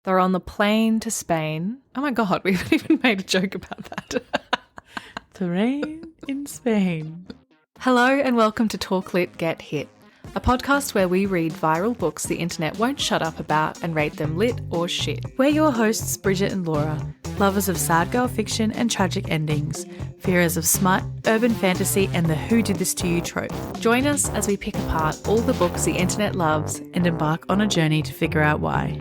They're on the plane to Spain. Oh my God, we haven't even made a joke about that. Terrain in Spain. Hello and welcome to Talk Lit Get Hit, a podcast where we read viral books the internet won't shut up about and rate them lit or shit. We're your hosts, Bridget and Laura, lovers of sad girl fiction and tragic endings, fearers of smut, urban fantasy, and the who did this to you trope. Join us as we pick apart all the books the internet loves and embark on a journey to figure out why.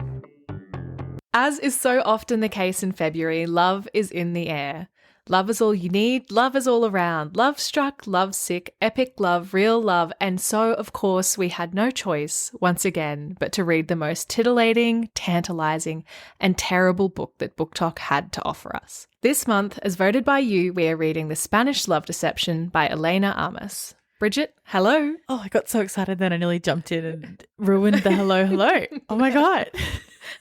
As is so often the case in February, love is in the air. Love is all you need, love is all around, love struck, love sick, epic love, real love, and so, of course, we had no choice, once again, but to read the most titillating, tantalising, and terrible book that BookTok had to offer us. This month, as voted by you, we are reading The Spanish Love Deception by Elena Armas. Bridget, hello. Oh, I got so excited then I nearly jumped in and ruined the hello. Oh my God.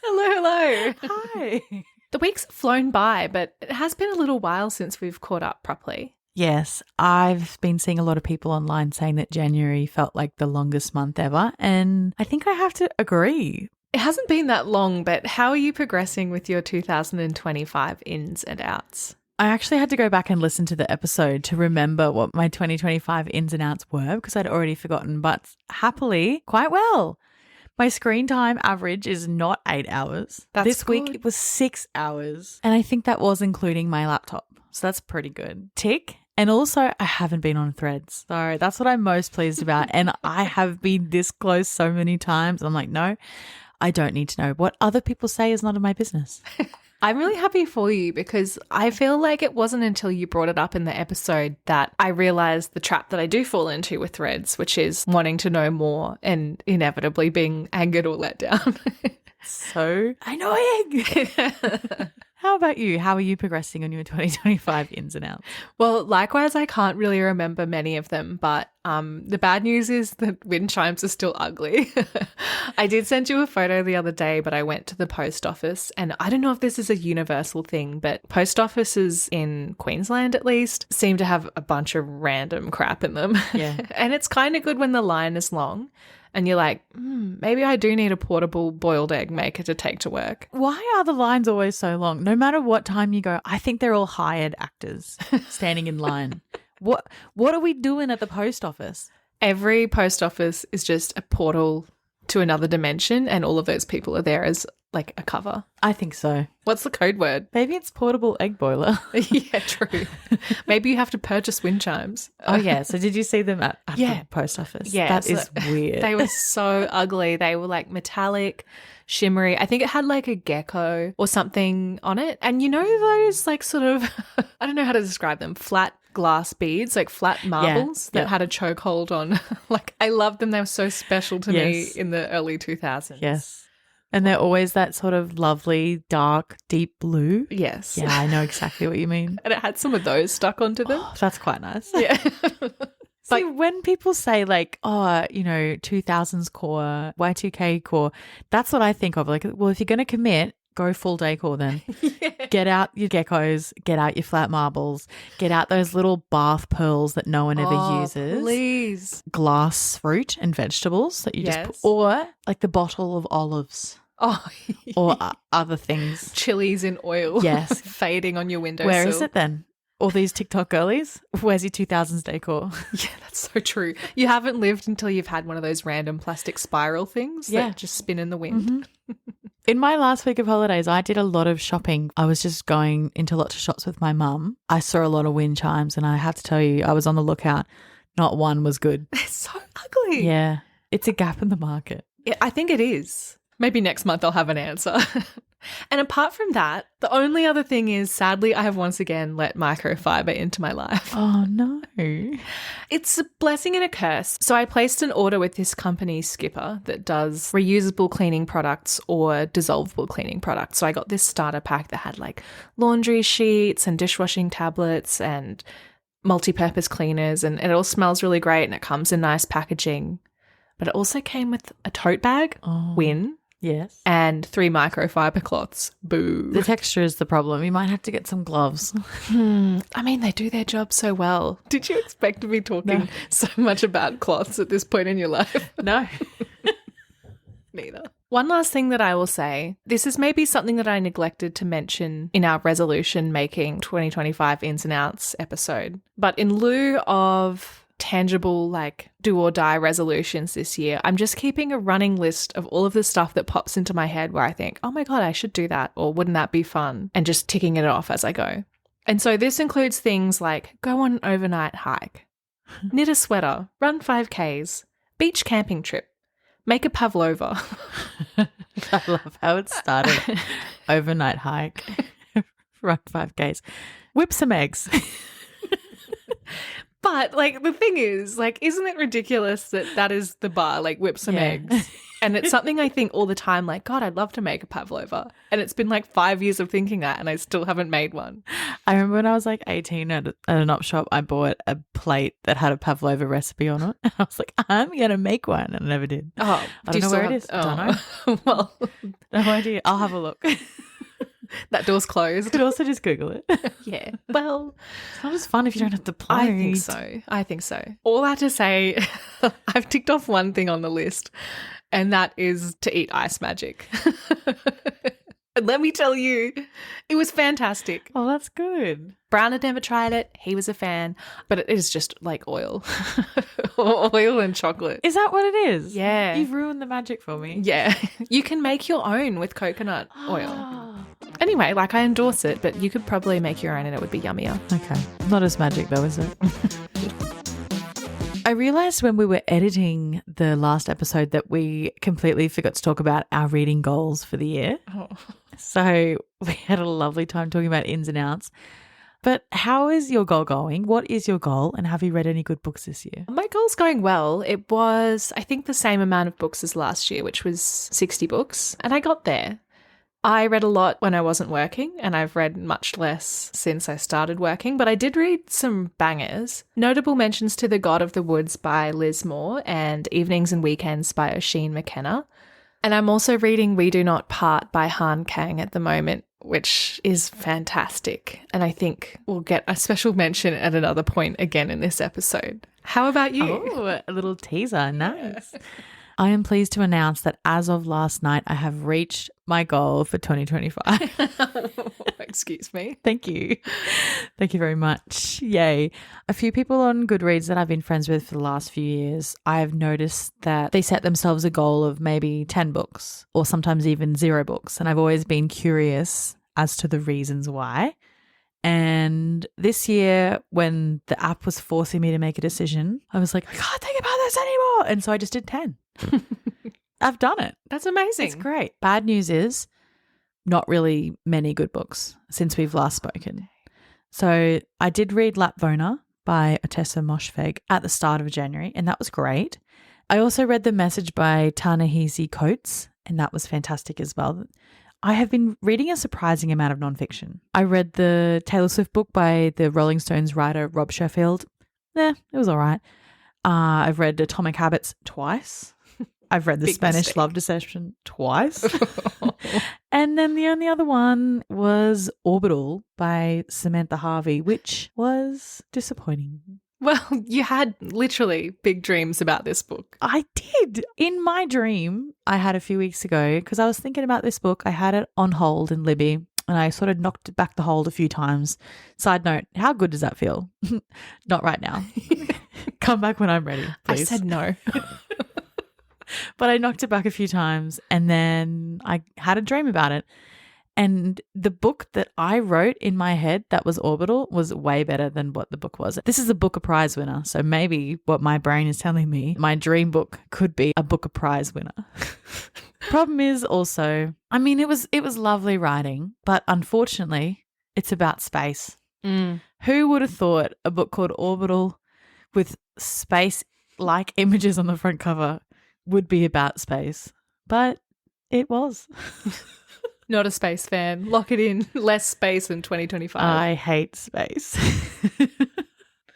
Hello. Hi. The weeks have flown by, but it has been a little while since we've caught up properly. Yes, I've been seeing a lot of people online saying that January felt like the longest month ever, and I think I have to agree. It hasn't been that long, but how are you progressing with your 2025 ins and outs? I actually had to go back and listen to the episode to remember what my 2025 ins and outs were because I'd already forgotten, but happily, quite well. My screen time average is not 8 hours. This week it was 6 hours. And I think that was including my laptop. So that's pretty good. Tick. And also I haven't been on Threads. So that's what I'm most pleased about. And I have been this close so many times. I'm like, no, I don't need to know. What other people say is none of my business. I'm really happy for you because I feel like it wasn't until you brought it up in the episode that I realised the trap that I do fall into with Threads, which is wanting to know more and inevitably being angered or let down. So annoying. How about you? How are you progressing on your 2025 ins and outs? Well, likewise, I can't really remember many of them, but the bad news is that wind chimes are still ugly. I did send you a photo the other day, but I went to the post office, and I don't know if this is a universal thing, but post offices in Queensland at least seem to have a bunch of random crap in them. Yeah. And it's kind of good when the line is long. And you're like, maybe I do need a portable boiled egg maker to take to work. Why are the lines always so long? No matter what time you go, I think they're all hired actors standing in line. What are we doing at the post office? Every post office is just a portal to another dimension, and all of those people are there as like a cover. I think so. What's the code word? Maybe it's portable egg boiler. Yeah, true. Maybe you have to purchase wind chimes. Oh, yeah. So did you see them at the post office? Yeah. That is weird. They were so ugly. They were like metallic, shimmery. I think it had like a gecko or something on it. And you know those like sort of, I don't know how to describe them, flat glass beads, like flat marbles that had a chokehold on. Like I loved them. They were so special to me in the early 2000s. Yes. And they're always that sort of lovely, dark, deep blue. Yes. Yeah, I know exactly what you mean. And it had some of those stuck onto them. Oh, that's quite nice. Yeah. See, when people say like, 2000s core, Y2K core, that's what I think of. Like, well, if you're going to commit, go full decor then. Yeah. Get out your geckos, get out your flat marbles, get out those little bath pearls that no one ever uses. Please. Glass fruit and vegetables that you just put, or like the bottle of olives. Oh, or other things. Chilies in oil. Yes. Fading on your windowsill. Where is it then? All these TikTok girlies? Where's your 2000s decor? Yeah, that's so true. You haven't lived until you've had one of those random plastic spiral things that just spin in the wind. Mm-hmm. In my last week of holidays, I did a lot of shopping. I was just going into lots of shops with my mum. I saw a lot of wind chimes and I have to tell you, I was on the lookout. Not one was good. They're so ugly. Yeah. It's a gap in the market. I think it is. Maybe next month I'll have an answer. And apart from that, the only other thing is, sadly, I have once again let microfiber into my life. Oh, no. It's a blessing and a curse. So I placed an order with this company, Skipper, that does reusable cleaning products or dissolvable cleaning products. So I got this starter pack that had like laundry sheets and dishwashing tablets and multi-purpose cleaners, and it all smells really great and it comes in nice packaging. But it also came with a tote bag, Win. Yes. And 3 microfiber cloths. Boo. The texture is the problem. You might have to get some gloves. I mean, they do their job so well. Did you expect to be talking so much about cloths at this point in your life? No. Neither. One last thing that I will say, this is maybe something that I neglected to mention in our resolution making 2025 ins and outs episode, but in lieu of tangible like do or die resolutions this year, I'm just keeping a running list of all of the stuff that pops into my head where I think, oh my God, I should do that, or wouldn't that be fun, and just ticking it off as I go. And so this includes things like go on an overnight hike, knit a sweater, run 5Ks, beach camping trip, make a pavlova. I love how it started. Overnight hike, run 5Ks, whip some eggs. But, like, the thing is, like, isn't it ridiculous that that is the bar, like, whip some eggs? And it's something I think all the time, like, God, I'd love to make a pavlova. And it's been, like, 5 years of thinking that, and I still haven't made one. I remember when I was, like, 18 at an op shop, I bought a plate that had a pavlova recipe on it. And I was like, I'm going to make one. And I never did. Oh, I don't know where it is. Oh. Don't know. Well, No idea. I'll have a look. that door's closed. You could also just Google it. Yeah. Well, it's not as fun if you don't have to play. I think so. All that to say, I've ticked off one thing on the list, and that is to eat ice magic. And let me tell you, it was fantastic. Oh, that's good. Brown had never tried it. He was a fan, but it is just like oil. Oil and chocolate. Is that what it is? Yeah. You've ruined the magic for me. Yeah. You can make your own with coconut oil. Anyway, like I endorse it, but you could probably make your own and it would be yummier. Okay. Not as magic though, is it? I realised when we were editing the last episode that we completely forgot to talk about our reading goals for the year. Oh. So we had a lovely time talking about ins and outs. But how is your goal going? What is your goal? And have you read any good books this year? My goal's going well. It was, I think, the same amount of books as last year, which was 60 books. And I got there. I read a lot when I wasn't working, and I've read much less since I started working, but I did read some bangers. Notable mentions to The God of the Woods by Liz Moore and Evenings and Weekends by Oisin McKenna. And I'm also reading We Do Not Part by Han Kang at the moment, which is fantastic. And I think we'll get a special mention at another point again in this episode. How about you? Oh, a little teaser. Nice. Yeah. I am pleased to announce that as of last night, I have reached my goal for 2025. Excuse me. Thank you. Thank you very much. Yay. A few people on Goodreads that I've been friends with for the last few years, I've noticed that they set themselves a goal of maybe 10 books or sometimes even 0 books. And I've always been curious as to the reasons why. And this year, when the app was forcing me to make a decision, I was like, I can't think about this anymore. And so I just did 10. I've done it. That's amazing. It's great. Bad news is not really many good books since we've last spoken. So I did read Lapvona by Otessa Moshfegh at the start of January, and that was great. I also read The Message by Ta-Nehisi Coates, and that was fantastic as well. I have been reading a surprising amount of nonfiction. I read the Taylor Swift book by the Rolling Stones writer Rob Sheffield. It was all right. I've read Atomic Habits twice. I've read The Spanish Love Deception twice. And then the only other one was Orbital by Samantha Harvey, which was disappointing. Well, you had literally big dreams about this book. I did. In my dream I had a few weeks ago, because I was thinking about this book, I had it on hold in Libby and I sort of knocked it back the hold a few times. Side note, how good does that feel? Not right now. Come back when I'm ready, please. I said no. But I knocked it back a few times and then I had a dream about it. And the book that I wrote in my head that was Orbital was way better than what the book was. This is a Booker Prize winner. So maybe what my brain is telling me, my dream book could be a Booker Prize winner. Problem is also, I mean, it was lovely writing, but unfortunately it's about space. Who would have thought a book called Orbital with space-like images on the front cover would be about space? But it was. Not a space fan. Lock it in. Less space in 2025. I hate space.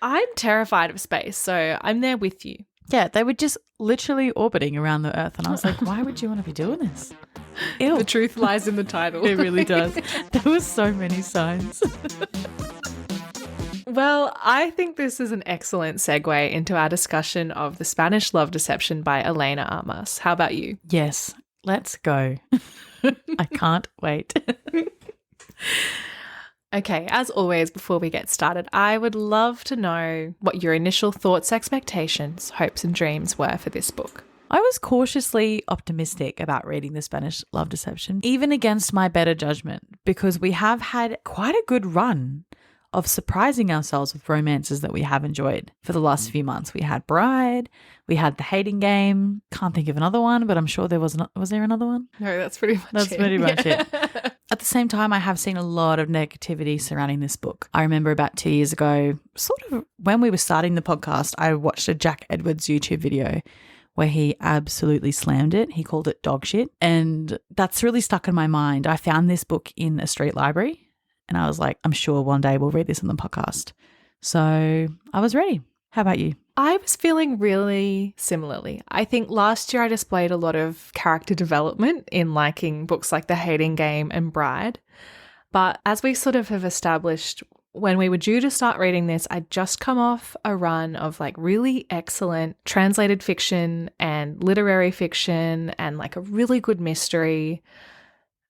I'm terrified of space, so I'm there with you. Yeah, they were just literally orbiting around the Earth. And I was like, why would you want to be doing this? Ew. The truth lies in the title. It really does. There were so many signs. Well, I think this is an excellent segue into our discussion of The Spanish Love Deception by Elena Armas. How about you? Yes. Let's go. I can't wait. Okay, as always, before we get started, I would love to know what your initial thoughts, expectations, hopes, and dreams were for this book. I was cautiously optimistic about reading The Spanish Love Deception, even against my better judgment, because we have had quite a good run of surprising ourselves with romances that we have enjoyed for the last few months. We had Bride, we had The Hating Game. Can't think of another one, but I'm sure there was there another one? No, that's pretty much it. At the same time, I have seen a lot of negativity surrounding this book. I remember about 2 years ago, sort of when we were starting the podcast, I watched a Jack Edwards YouTube video where he absolutely slammed it. He called it dog shit. And that's really stuck in my mind. I found this book in a street library and I was like, I'm sure one day we'll read this on the podcast. So I was ready. How about you? I was feeling really similarly. I think last year I displayed a lot of character development in liking books like The Hating Game and Bride. But as we sort of have established, when we were due to start reading this, I'd just come off a run of like really excellent translated fiction and literary fiction and like a really good mystery.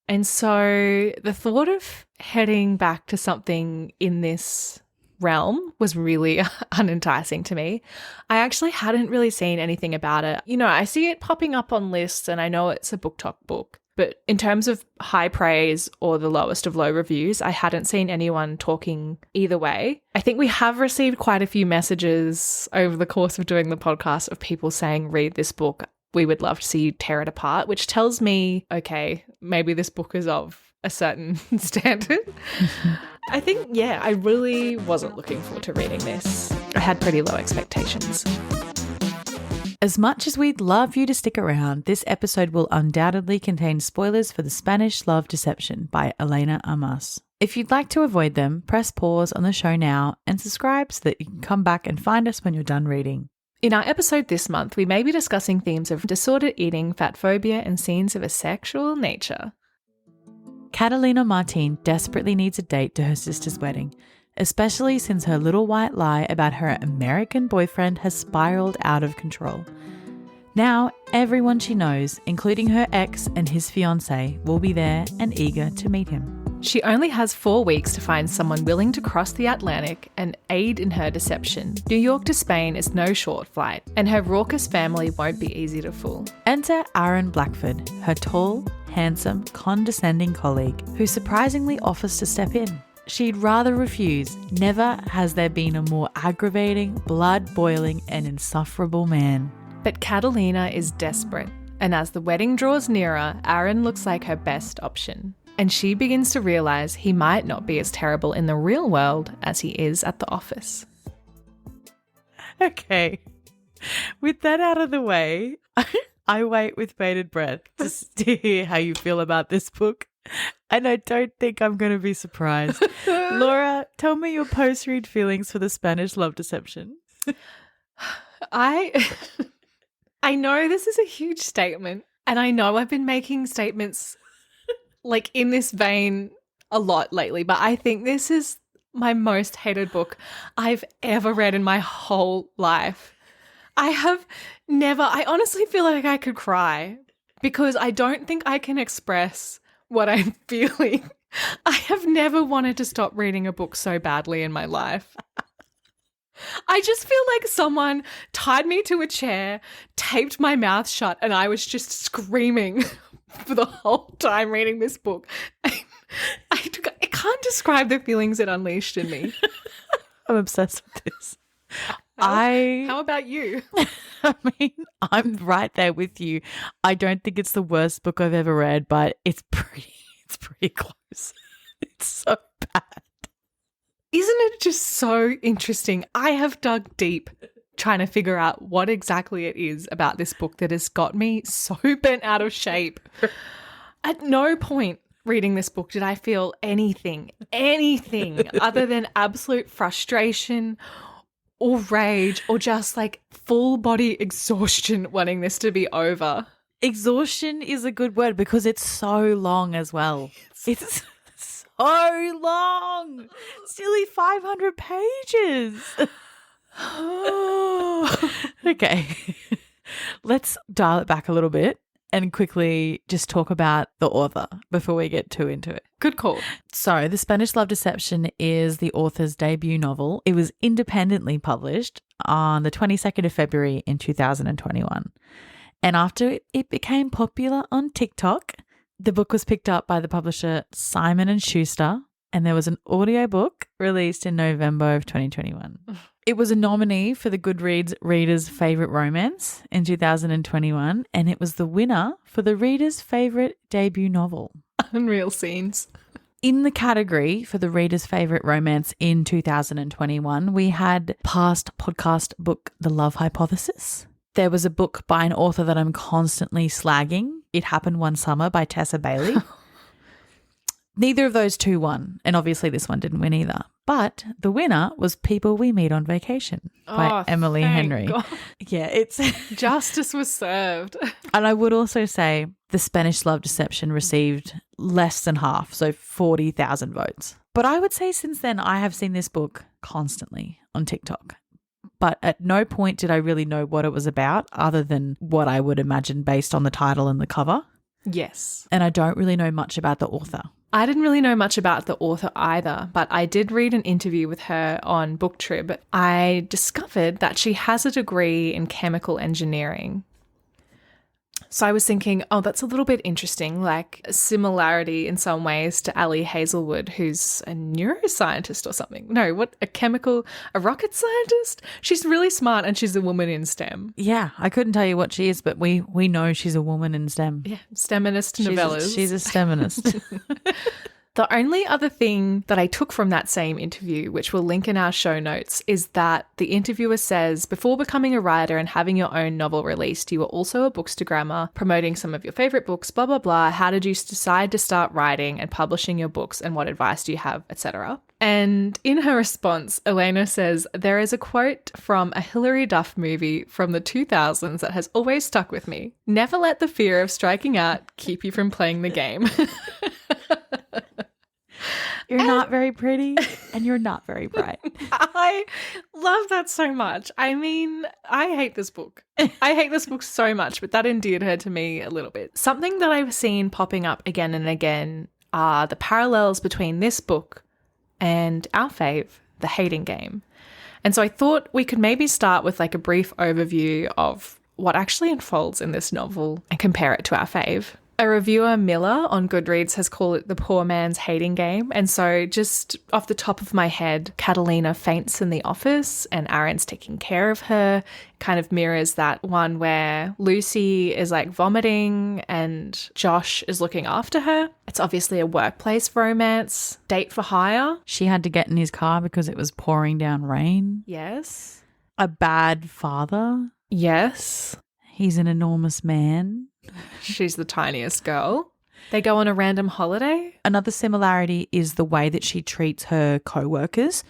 And so the thought of heading back to something in this realm was really unenticing to me. I actually hadn't really seen anything about it. You know, I see it popping up on lists and I know it's a BookTok book, but in terms of high praise or the lowest of low reviews, I hadn't seen anyone talking either way. I think we have received quite a few messages over the course of doing the podcast of people saying, read this book. We would love to see you tear it apart, which tells me, okay, maybe this book is of a certain standard. I think, yeah, I really wasn't looking forward to reading this. I had pretty low expectations. As much as we'd love you to stick around, this episode will undoubtedly contain spoilers for The Spanish Love Deception by Elena Armas. If you'd like to avoid them, press pause on the show now and subscribe so that you can come back and find us when you're done reading. In our episode this month, we may be discussing themes of disordered eating, fat phobia, and scenes of a sexual nature. Catalina Martin desperately needs a date to her sister's wedding, especially since her little white lie about her American boyfriend has spiraled out of control. Now, everyone she knows, including her ex and his fiancé, will be there and eager to meet him. She only has 4 weeks to find someone willing to cross the Atlantic and aid in her deception. New York to Spain is no short flight, and her raucous family won't be easy to fool. Enter Aaron Blackford, her tall, handsome, condescending colleague, who surprisingly offers to step in. She'd rather refuse. Never has there been a more aggravating, blood-boiling, and insufferable man. But Catalina is desperate, and as the wedding draws nearer, Aaron looks like her best option. And she begins to realise he might not be as terrible in the real world as he is at the office. Okay, with that out of the way, I wait with bated breath to hear how you feel about this book. And I don't think I'm going to be surprised. Laura, tell me your post-read feelings for The Spanish Love Deception. I know this is a huge statement, and I know I've been making statements like in this vein a lot lately, but I think this is my most hated book I've ever read in my whole life. I honestly feel like I could cry because I don't think I can express what I'm feeling. I have never wanted to stop reading a book so badly in my life. I just feel like someone tied me to a chair, taped my mouth shut, and I was just screaming for the whole time reading this book. I can't describe the feelings it unleashed in me. I'm obsessed with this. How about you? I mean, I'm right there with you. I don't think it's the worst book I've ever read, but it's pretty close. It's so bad. Isn't it just so interesting? I have dug deep trying to figure out what exactly it is about this book that has got me so bent out of shape. At no point reading this book did I feel anything other than absolute frustration or rage or just like full body exhaustion wanting this to be over. Exhaustion is a good word because it's so long as well. It's so long. Silly 500 pages. Okay. Let's dial it back a little bit and quickly just talk about the author before we get too into it. Good call. So, The Spanish Love Deception is the author's debut novel. It was independently published on the 22nd of February in 2021. And after it became popular on TikTok, the book was picked up by the publisher Simon & Schuster, and there was an audiobook released in November of 2021. It was a nominee for the Goodreads Reader's Favourite Romance in 2021, and it was the winner for the Reader's Favourite Debut Novel. Unreal scenes. In the category for the Reader's Favourite Romance in 2021, we had past podcast book The Love Hypothesis. There was a book by an author that I'm constantly slagging, It Happened One Summer by Tessa Bailey. Neither of those two won, and obviously this one didn't win either. But the winner was People We Meet on Vacation by Emily Henry. God. Yeah, it's Justice was served. And I would also say The Spanish Love Deception received less than half, so 40,000 votes. But I would say since then I have seen this book constantly on TikTok. But at no point did I really know what it was about other than what I would imagine based on the title and the cover. Yes. And I don't really know much about the author. I didn't really know much about the author either, but I did read an interview with her on BookTrib. I discovered that she has a degree in chemical engineering. So I was thinking, oh, that's a little bit interesting, like a similarity in some ways to Ali Hazelwood, who's a neuroscientist or something. No, a rocket scientist? She's really smart and she's a woman in STEM. Yeah, I couldn't tell you what she is, but we know she's a woman in STEM. Yeah, STEMinist novellas. She's a STEMinist. The only other thing that I took from that same interview, which we'll link in our show notes, is that the interviewer says, before becoming a writer and having your own novel released, you were also a bookstagrammer, promoting some of your favorite books, blah, blah, blah. How did you decide to start writing and publishing your books, and what advice do you have, etc.? And in her response, Elena says, there is a quote from a Hilary Duff movie from the 2000s that has always stuck with me. Never let the fear of striking out keep you from playing the game. You're not very pretty and you're not very bright. I love that so much. I mean, I hate this book. I hate this book so much, but that endeared her to me a little bit. Something that I've seen popping up again and again are the parallels between this book and our fave, The Hating Game. And so I thought we could maybe start with like a brief overview of what actually unfolds in this novel and compare it to our fave. A reviewer, Miller, on Goodreads has called it the poor man's hating game. And so just off the top of my head, Catalina faints in the office and Aaron's taking care of her. Kind of mirrors that one where Lucy is like vomiting and Josh is looking after her. It's obviously a workplace romance, date for hire. She had to get in his car because it was pouring down rain. Yes. A bad father. Yes. He's an enormous man. She's the tiniest girl. They go on a random holiday. Another similarity is the way that she treats her co-workers.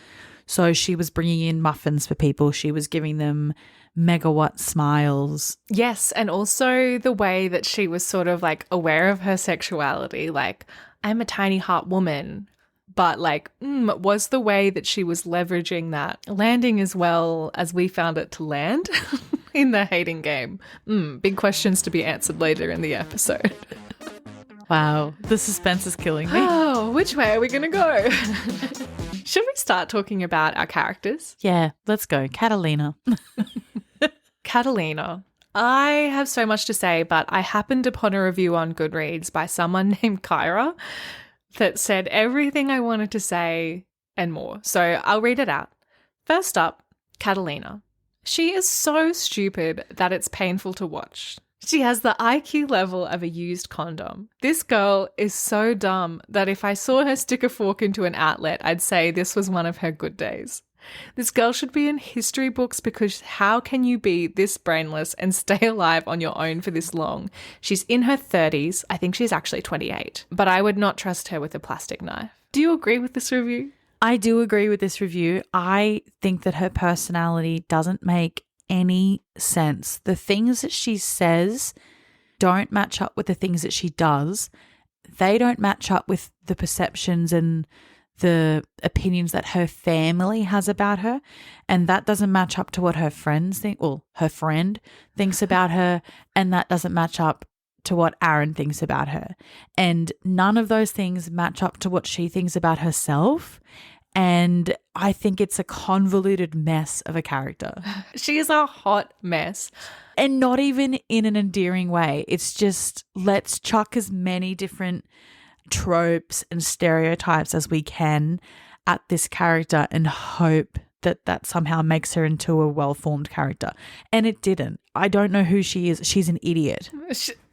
So she was bringing in muffins for people. She was giving them megawatt smiles. Yes, and also the way that she was sort of like aware of her sexuality. Like, I'm a tiny hot woman. But like, was the way that she was leveraging that landing as well as we found it to land in The Hating Game? Big questions to be answered later in the episode. Wow, the suspense is killing me. Oh, which way are we going to go? Should we start talking about our characters? Yeah, let's go. Catalina. Catalina. I have so much to say, but I happened upon a review on Goodreads by someone named Kyra that said everything I wanted to say and more. So I'll read it out. First up, Catalina. She is so stupid that it's painful to watch. She has the IQ level of a used condom. This girl is so dumb that if I saw her stick a fork into an outlet, I'd say this was one of her good days. This girl should be in history books because how can you be this brainless and stay alive on your own for this long? She's in her 30s. I think she's actually 28, but I would not trust her with a plastic knife. Do you agree with this review? I do agree with this review. I think that her personality doesn't make any sense. The things that she says don't match up with the things that she does. They don't match up with the perceptions and the opinions that her family has about her, and that doesn't match up to what her friends think. Well, her friend thinks about her, and that doesn't match up to what Aaron thinks about her. And none of those things match up to what she thinks about herself. And I think it's a convoluted mess of a character. She is a hot mess. And not even in an endearing way. It's just, let's chuck as many different tropes and stereotypes as we can at this character and hope that somehow makes her into a well-formed character. And it didn't. I don't know who she is. She's an idiot.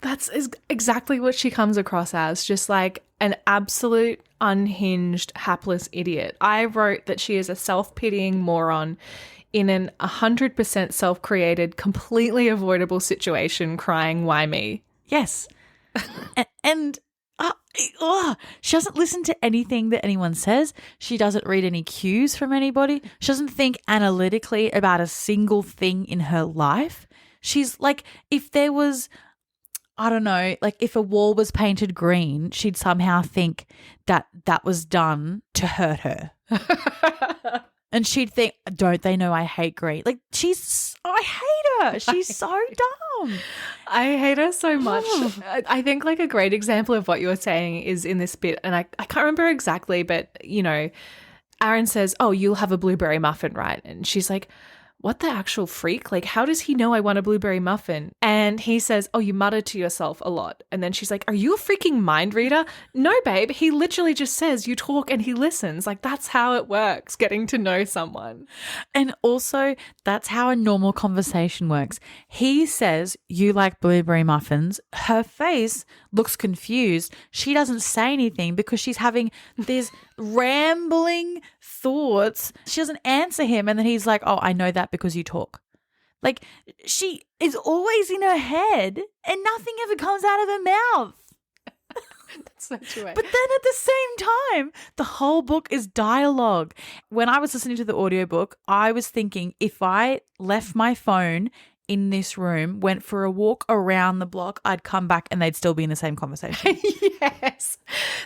That's exactly what she comes across as, just like an absolute unhinged, hapless idiot. I wrote that she is a self-pitying moron in an 100% self-created, completely avoidable situation, crying, why me? Yes. and she doesn't listen to anything that anyone says. She doesn't read any cues from anybody. She doesn't think analytically about a single thing in her life. She's like, if there was, I don't know, like if a wall was painted green, she'd somehow think that was done to hurt her. And she'd think, don't they know I hate green? Like I hate her. She's so dumb. I hate her so much. I think like a great example of what you were saying is in this bit, and I can't remember exactly, but you know, Aaron says, oh, you'll have a blueberry muffin, right? And she's like, what the actual freak? Like, how does he know I want a blueberry muffin? And he says, oh, you mutter to yourself a lot. And then she's like, are you a freaking mind reader? No, babe. He literally just says you talk and he listens. Like, that's how it works, getting to know someone. And also, that's how a normal conversation works. He says, you like blueberry muffins. Her face looks confused. She doesn't say anything because she's having these rambling thoughts. She doesn't answer him. And then he's like, oh, I know that because you talk. Like, she is always in her head and nothing ever comes out of her mouth. That's such a way. But then at the same time, the whole book is dialogue. When I was listening to the audiobook, I was thinking, if I left my phone in this room, went for a walk around the block, I'd come back and they'd still be in the same conversation. Yes,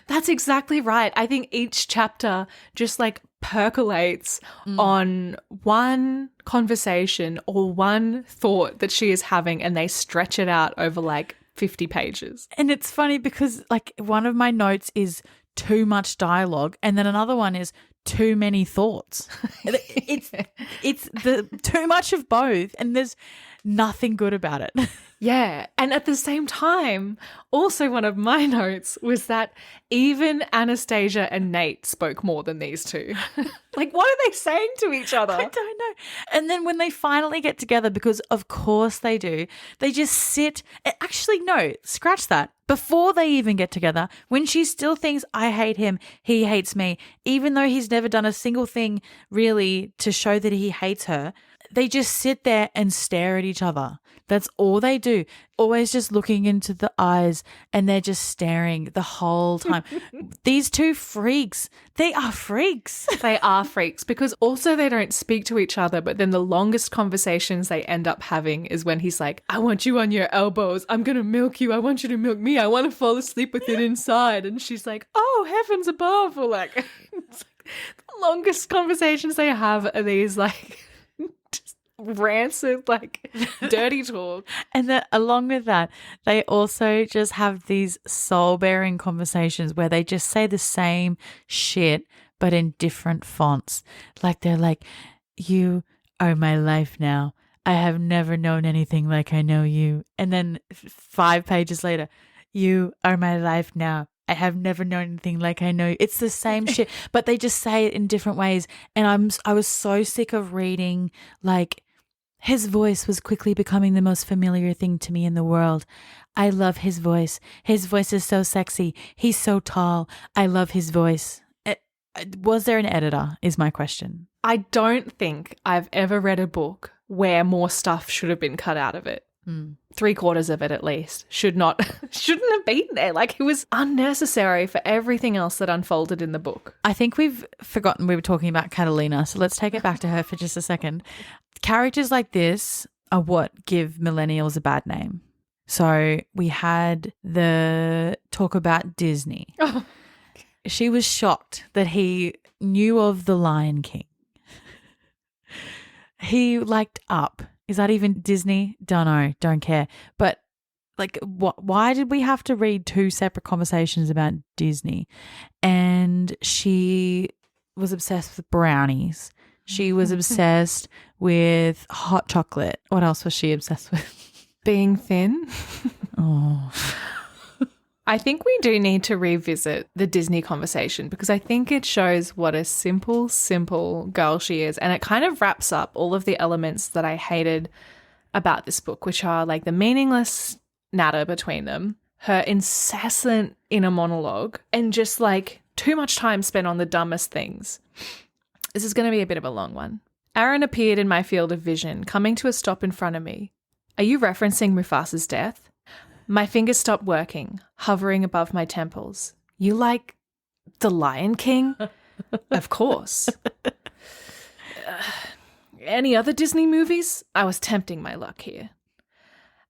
that's exactly right. I think each chapter just like percolates on one conversation or one thought that she is having, and they stretch it out over like 50 pages. And it's funny because like one of my notes is too much dialogue and then another one is too many thoughts. It's the too much of both and there's nothing good about it. Yeah. And at the same time, also one of my notes was that even Anastasia and Nate spoke more than these two. Like, what are they saying to each other? I don't know. And then when they finally get together, because of course they do, they just sit. Actually, no, scratch that. Before they even get together, when she still thinks, I hate him, he hates me, even though he's never done a single thing really to show that he hates her, they just sit there and stare at each other. That's all they do. Always just looking into the eyes and they're just staring the whole time. These two freaks, they are freaks. They are freaks because also they don't speak to each other, but then the longest conversations they end up having is when he's like, I want you on your elbows. I'm going to milk you. I want you to milk me. I want to fall asleep with it inside. And she's like, oh, heavens above. Or like, it's like the longest conversations they have are these like rancid, like dirty talk. And then along with that, they also just have these soul-bearing conversations where they just say the same shit but in different fonts. Like they're like, you are my life now. I have never known anything like I know you. And then 5 pages later, you are my life now. I have never known anything like I know you. It's the same shit, but they just say it in different ways. And I was so sick of reading like, his voice was quickly becoming the most familiar thing to me in the world. I love his voice. His voice is so sexy. He's so tall. I love his voice. Was there an editor is my question. I don't think I've ever read a book where more stuff should have been cut out of it. 3/4 of it at least shouldn't have been there. Like it was unnecessary for everything else that unfolded in the book. I think we've forgotten we were talking about Catalina, so let's take it back to her for just a second. Characters like this are what give millennials a bad name. So we had the talk about Disney. Oh. She was shocked that he knew of The Lion King. He liked Up. Is that even Disney? Don't know. Don't care. But like, why did we have to read 2 separate conversations about Disney? And she was obsessed with brownies. She was obsessed with hot chocolate. What else was she obsessed with? Being thin. Oh. I think we do need to revisit the Disney conversation because I think it shows what a simple, simple girl she is. And it kind of wraps up all of the elements that I hated about this book, which are like the meaningless natter between them, her incessant inner monologue, and just like too much time spent on the dumbest things. This is going to be a bit of a long one. Aaron appeared in my field of vision, coming to a stop in front of me. Are you referencing Mufasa's death? My fingers stopped working, hovering above my temples. You like The Lion King? Of course. Any other Disney movies? I was tempting my luck here.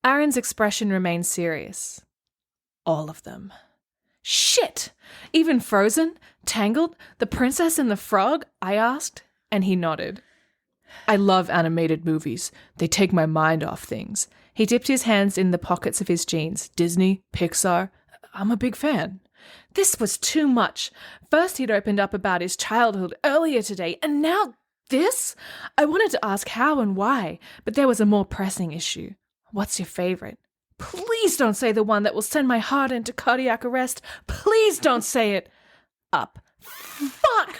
Aaron's expression remained serious. All of them. Shit! Even Frozen? Tangled? The Princess and the Frog? I asked, and he nodded. I love animated movies. They take my mind off things. He dipped his hands in the pockets of his jeans. Disney, Pixar, I'm a big fan. This was too much. First he'd opened up about his childhood earlier today, and now this? I wanted to ask how and why, but there was a more pressing issue. What's your favorite? Please don't say the one that will send my heart into cardiac arrest. Please don't say it. Up. Fuck!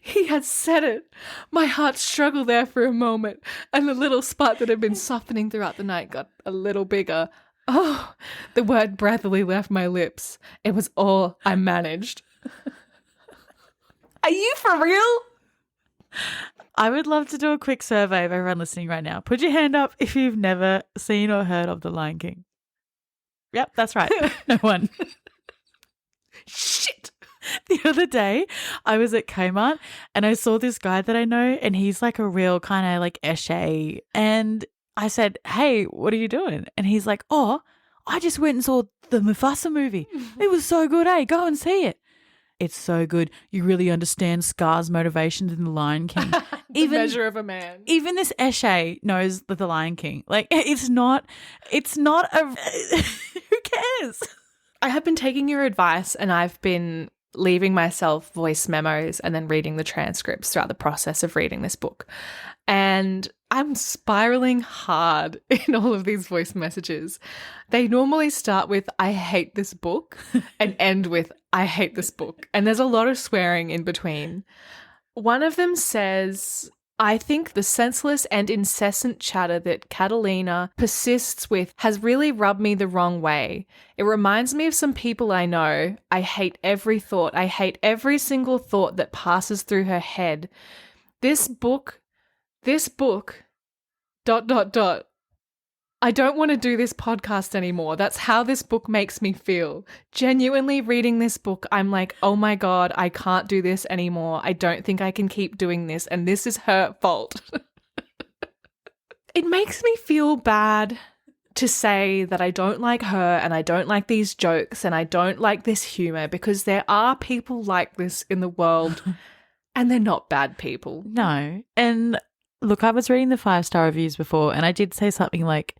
He had said it. My heart struggled there for a moment, and the little spot that had been softening throughout the night got a little bigger. Oh, the word breathily left my lips. It was all I managed. Are you for real? I would love to do a quick survey of everyone listening right now. Put your hand up if you've never seen or heard of The Lion King. Yep, that's right. No one. Shit. The other day, I was at Kmart and I saw this guy that I know, and he's like a real kind of like esche. And I said, hey, what are you doing? And he's like, oh, I just went and saw the Mufasa movie. It was so good, eh? Go and see it. It's so good. You really understand Scar's motivations in The Lion King. The measure of a man. Even this esche knows that The Lion King. Like, it's not a, who cares? I have been taking your advice, and I've been leaving myself voice memos and then reading the transcripts throughout the process of reading this book. And I'm spiraling hard in all of these voice messages. They normally start with, I hate this book, and end with, I hate this book. And there's a lot of swearing in between. One of them says, I think the senseless and incessant chatter that Catalina persists with has really rubbed me the wrong way. It reminds me of some people I know. I hate every thought. I hate every single thought that passes through her head. This book, ... I don't want to do this podcast anymore. That's how this book makes me feel. Genuinely reading this book, I'm like, oh my God, I can't do this anymore. I don't think I can keep doing this, and this is her fault. It makes me feel bad to say that I don't like her, and I don't like these jokes, and I don't like this humor, because there are people like this in the world, and they're not bad people. No. And look, I was reading the 5-star reviews before, and I did say something like,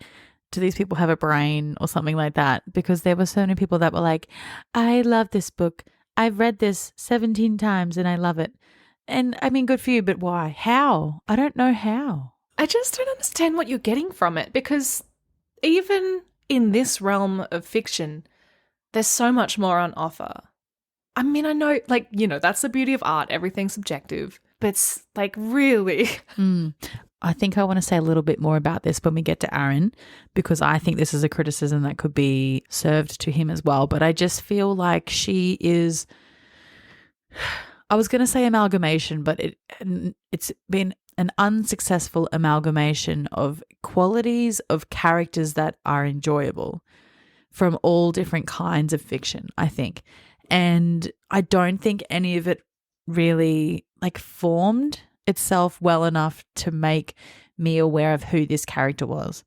do these people have a brain or something like that? Because there were so many people that were like, I love this book. I've read this 17 times and I love it. And I mean, good for you, but why? How? I don't know how. I just don't understand what you're getting from it, because even in this realm of fiction, there's so much more on offer. I mean, I know, like, you know, that's the beauty of art. Everything's subjective. But it's like, really? I think I want to say a little bit more about this when we get to Aaron, because I think this is a criticism that could be served to him as well. But I just feel like she is, I was going to say amalgamation, but it's been an unsuccessful amalgamation of qualities of characters that are enjoyable from all different kinds of fiction, I think. And I don't think any of it really like formed itself well enough to make me aware of who this character was.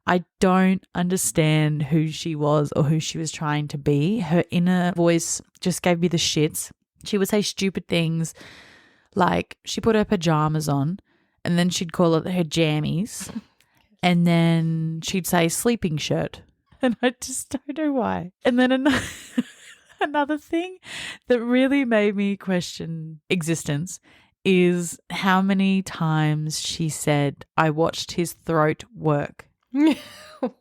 I don't understand who she was or who she was trying to be. Her inner voice just gave me the shits. She would say stupid things like she put her pajamas on and then she'd call it her jammies. And then she'd say sleeping shirt. And I just don't know why. And then another thing that really made me question existence is how many times she said, I watched his throat work.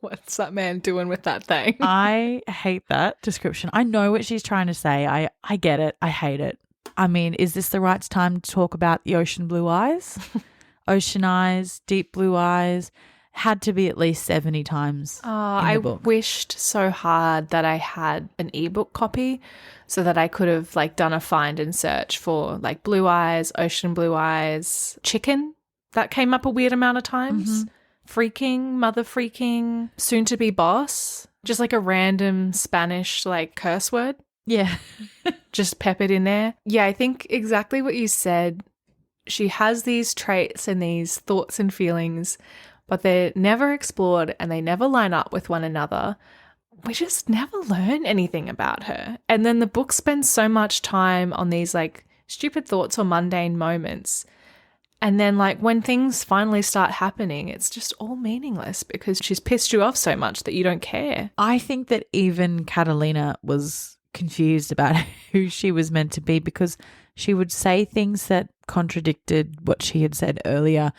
What's that man doing with that thing? I hate that description. I know what she's trying to say. I get it. I hate it. I mean, is this the right time to talk about the ocean blue eyes? Ocean eyes, deep blue eyes. Had to be at least 70 times in the book. Wished so hard that I had an ebook copy so that I could have like done a find and search for like blue eyes, ocean blue eyes, chicken. That came up a weird amount of times. Freaking, mother freaking, soon to be boss. Just like a random Spanish like curse word. Yeah. Just peppered in there. Yeah, I think exactly what you said. She has these traits and these thoughts and feelings, but they're never explored and they never line up with one another. We just never learn anything about her. And then the book spends so much time on these like stupid thoughts or mundane moments. And then like when things finally start happening, it's just all meaningless because she's pissed you off so much that you don't care. I think that even Catalina was confused about who she was meant to be because she would say things that contradicted what she had said earlier,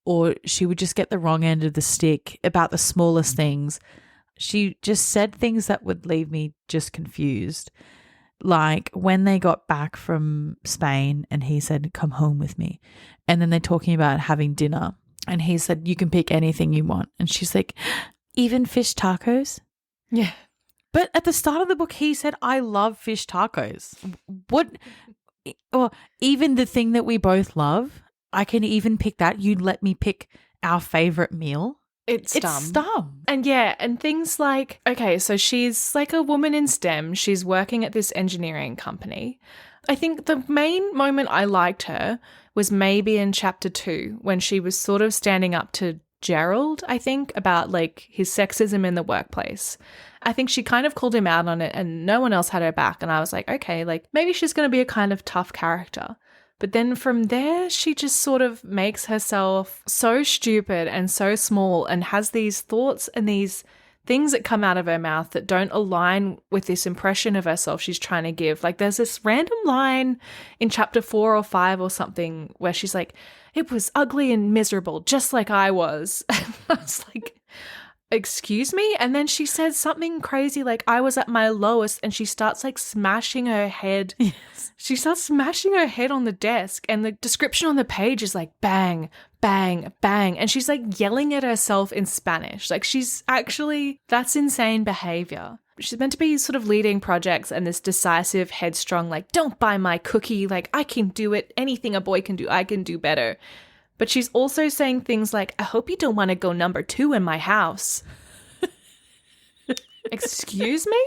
or she would just get the wrong end of the stick about the smallest things. She just said things that would leave me just confused. Like when they got back from Spain and he said, come home with me. And then they're talking about having dinner and he said, you can pick anything you want. And she's like, even fish tacos? Yeah. But at the start of the book, he said, I love fish tacos. What? Or even the thing that we both love, I can even pick that. You'd let me pick our favorite meal. It's dumb. And yeah, and things like, okay, so she's like a woman in STEM. She's working at this engineering company. I think the main moment I liked her was maybe in chapter 2 when she was sort of standing up to Gerald, I think, about like his sexism in the workplace. I think she kind of called him out on it and no one else had her back. And I was like, okay, like maybe she's going to be a kind of tough character. But then from there, she just sort of makes herself so stupid and so small and has these thoughts and these things that come out of her mouth that don't align with this impression of herself she's trying to give. Like there's this random line in chapter 4 or 5 or something where she's like, it was ugly and miserable, just like I was. And I was like, excuse me? And then she says something crazy like I was at my lowest and she starts like smashing her head. Yes. She starts smashing her head on the desk and the description on the page is like bang, bang, bang. And she's like yelling at herself in Spanish. Like she's actually, that's insane behavior. She's meant to be sort of leading projects and this decisive, headstrong, like don't buy my cookie. Like I can do it. Anything a boy can do, I can do better. But she's also saying things like, I hope you don't want to go number 2 in my house. Excuse me?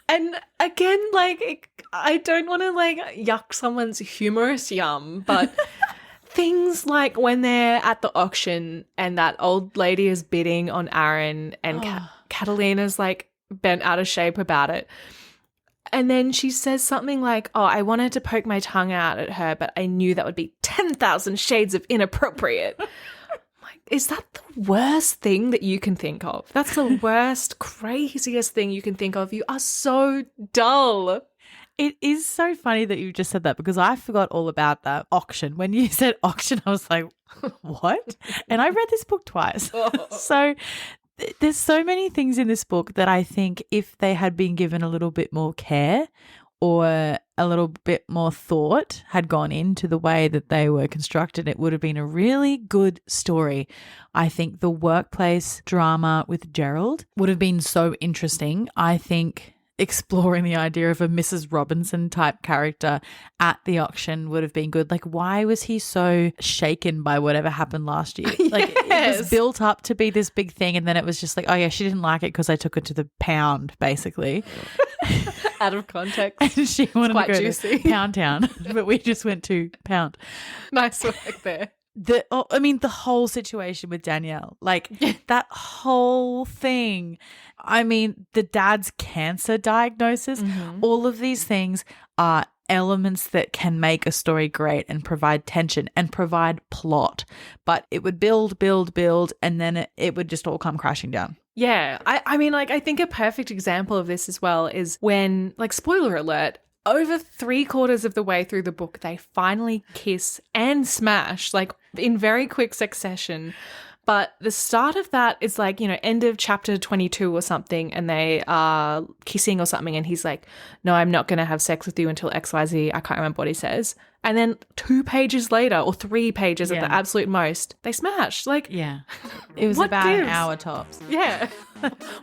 And again, like, I don't want to like yuck someone's humorous yum, but things like when they're at the auction and that old lady is bidding on Aaron and Catalina's like bent out of shape about it. And then she says something like, oh, I wanted to poke my tongue out at her, but I knew that would be 10,000 shades of inappropriate. Like, is that the worst thing that you can think of? That's the worst, craziest thing you can think of. You are so dull. It is so funny that you just said that because I forgot all about that auction. When you said auction, I was like, what? And I read this book twice. So there's so many things in this book that I think if they had been given a little bit more care or a little bit more thought had gone into the way that they were constructed, it would have been a really good story. I think the workplace drama with Gerald would have been so interesting. I think exploring the idea of a Mrs. Robinson type character at the auction would have been good. Like, why was he so shaken by whatever happened last year? Like, it was built up to be this big thing and then it was just like, oh yeah, she didn't like it because I took her to the pound, basically. Out of context. And she wanted to go juicy. to Pound Town, but we just went to Pound. Nice work there. The whole situation with Danielle, like that whole thing. I mean, the dad's cancer diagnosis, all of these things are elements that can make a story great and provide tension and provide plot. But it would build, and then it would just all come crashing down. Yeah. I mean, like, I think a perfect example of this as well is when, like, spoiler alert, over 3/4 of the way through the book, they finally kiss and smash, like, in very quick succession. But the start of that is like, you know, end of chapter 22 or something, and they are kissing or something, and he's like, no, I'm not going to have sex with you until XYZ. I can't remember what he says. And then 2 pages later, or 3 pages at the absolute most, they smash. Like, yeah, it was what about gives? an hour tops. Yeah.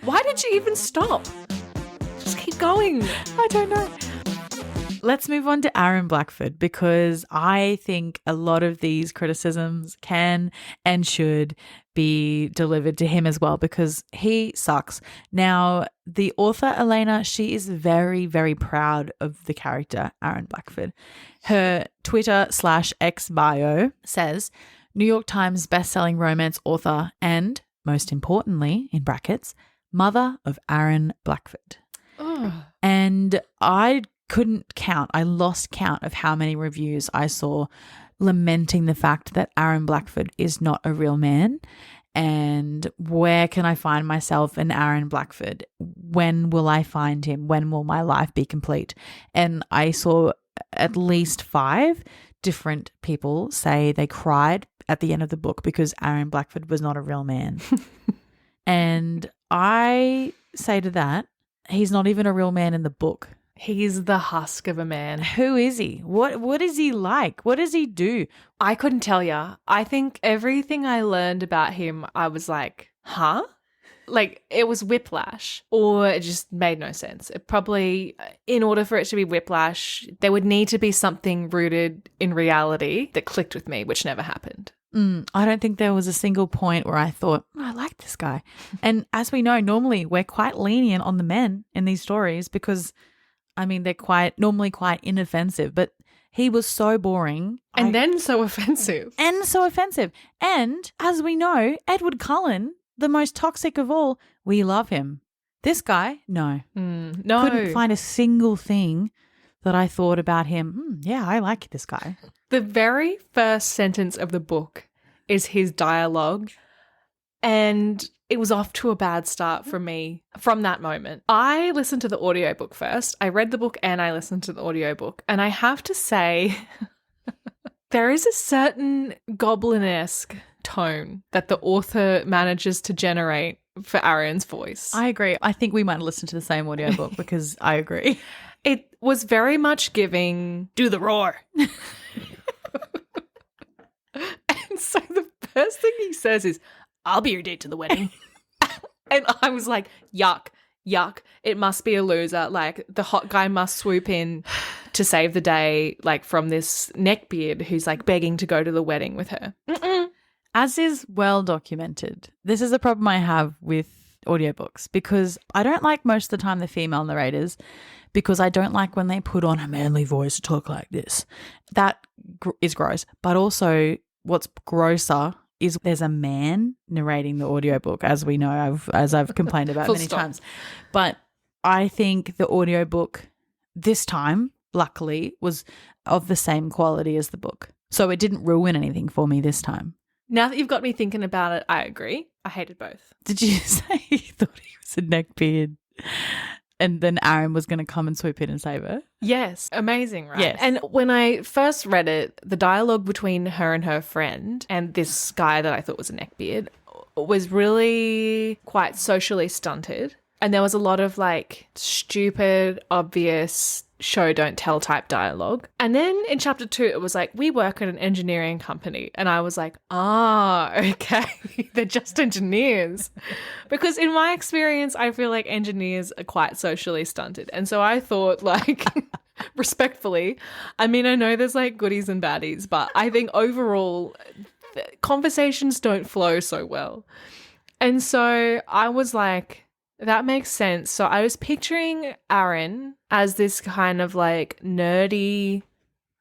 Why did you even stop? Just keep going. I don't know. Let's move on to Aaron Blackford, because I think a lot of these criticisms can and should be delivered to him as well, because he sucks. Now, the author, Elena, she is very, very proud of the character, Aaron Blackford. Her Twitter/X bio says, New York Times bestselling romance author and, most importantly, in brackets, mother of Aaron Blackford. Oh. And I couldn't count. I lost count of how many reviews I saw lamenting the fact that Aaron Blackford is not a real man. And where can I find myself in Aaron Blackford? When will I find him? When will my life be complete? And I saw at least 5 different people say they cried at the end of the book because Aaron Blackford was not a real man. And I say to that, he's not even a real man in the book. He's the husk of a man. Who is he? What is he like? What does he do? I couldn't tell you. I think everything I learned about him, I was like, huh? Like, it was whiplash, or it just made no sense. It probably, in order for it to be whiplash, there would need to be something rooted in reality that clicked with me, which never happened. I don't think there was a single point where I thought, I like this guy. And as we know, normally we're quite lenient on the men in these stories because, I mean, they're normally quite inoffensive, but he was so boring. And then so offensive. And as we know, Edward Cullen, the most toxic of all, we love him. This guy, no. No. Couldn't find a single thing that I thought about him. Yeah, I like this guy. The very first sentence of the book is his dialogue, and it was off to a bad start for me from that moment. I listened to the audiobook first. I read the book and I listened to the audiobook, and I have to say there is a certain goblin-esque tone that the author manages to generate for Aaron's voice. I agree. I think we might listen to the same audiobook because I agree. It was very much giving, do the roar. And so the first thing he says is, I'll be your date to the wedding. And I was like, yuck. It must be a loser. Like, the hot guy must swoop in to save the day, like, from this neckbeard who's, like, begging to go to the wedding with her. As is well documented, this is a problem I have with audiobooks because I don't like most of the time the female narrators because I don't like when they put on a manly voice to talk like this. That is gross. But also what's grosser is there's a man narrating the audiobook, as we know, as I've complained about many times. But I think the audiobook this time, luckily, was of the same quality as the book. So it didn't ruin anything for me this time. Now that you've got me thinking about it, I agree. I hated both. Did you say you thought he was a neckbeard and then Aaron was going to come and swoop in and save her? Yes. Amazing, right? Yes. And when I first read it, the dialogue between her and her friend and this guy that I thought was a neckbeard was really quite socially stunted. And there was a lot of like stupid, obvious show don't tell type dialogue. And then in chapter 2, it was like, we work at an engineering company. And I was like, okay, they're just engineers. Because in my experience, I feel like engineers are quite socially stunted. And so I thought, like, respectfully, I mean, I know there's like goodies and baddies, but I think overall conversations don't flow so well. And so I was like, that makes sense. So I was picturing Aaron as this kind of like nerdy,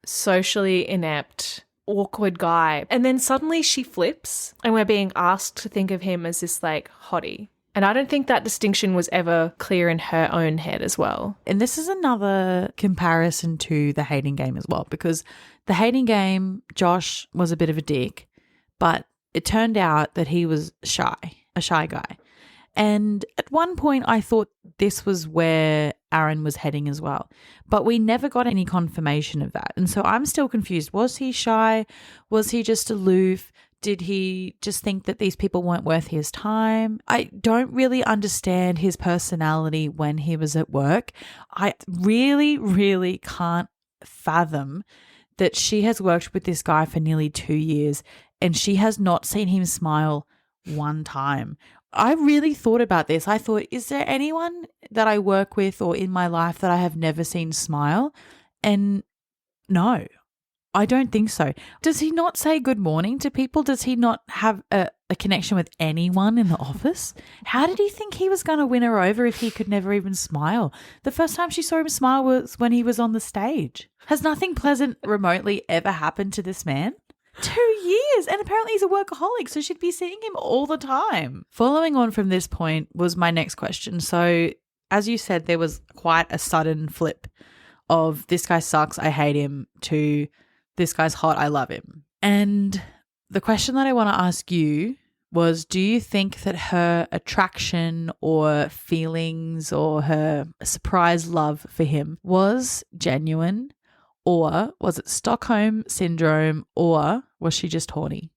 socially inept, awkward guy. And then suddenly she flips and we're being asked to think of him as this like hottie. And I don't think that distinction was ever clear in her own head as well. And this is another comparison to the hating game as well, because the hating game, Josh was a bit of a dick, but it turned out that he was shy, a shy guy. And at one point I thought this was where Aaron was heading as well, but we never got any confirmation of that. And so I'm still confused. Was he shy? Was he just aloof? Did he just think that these people weren't worth his time? I don't really understand his personality when he was at work. I really, really can't fathom that she has worked with this guy for nearly 2 years and she has not seen him smile one time. I really thought about this. I thought, is there anyone that I work with or in my life that I have never seen smile? And no, I don't think so. Does he not say good morning to people? Does he not have a connection with anyone in the office? How did he think he was going to win her over if he could never even smile? The first time she saw him smile was when he was on the stage. Has nothing pleasant remotely ever happened to this man? 2 years, and apparently he's a workaholic, so she'd be seeing him all the time. Following on from this point was my next question. So as you said, there was quite a sudden flip of this guy sucks, I hate him, to this guy's hot, I love him. And the question that I want to ask you was, do you think that her attraction or feelings or her surprise love for him was genuine? Or was it Stockholm Syndrome, or was she just horny?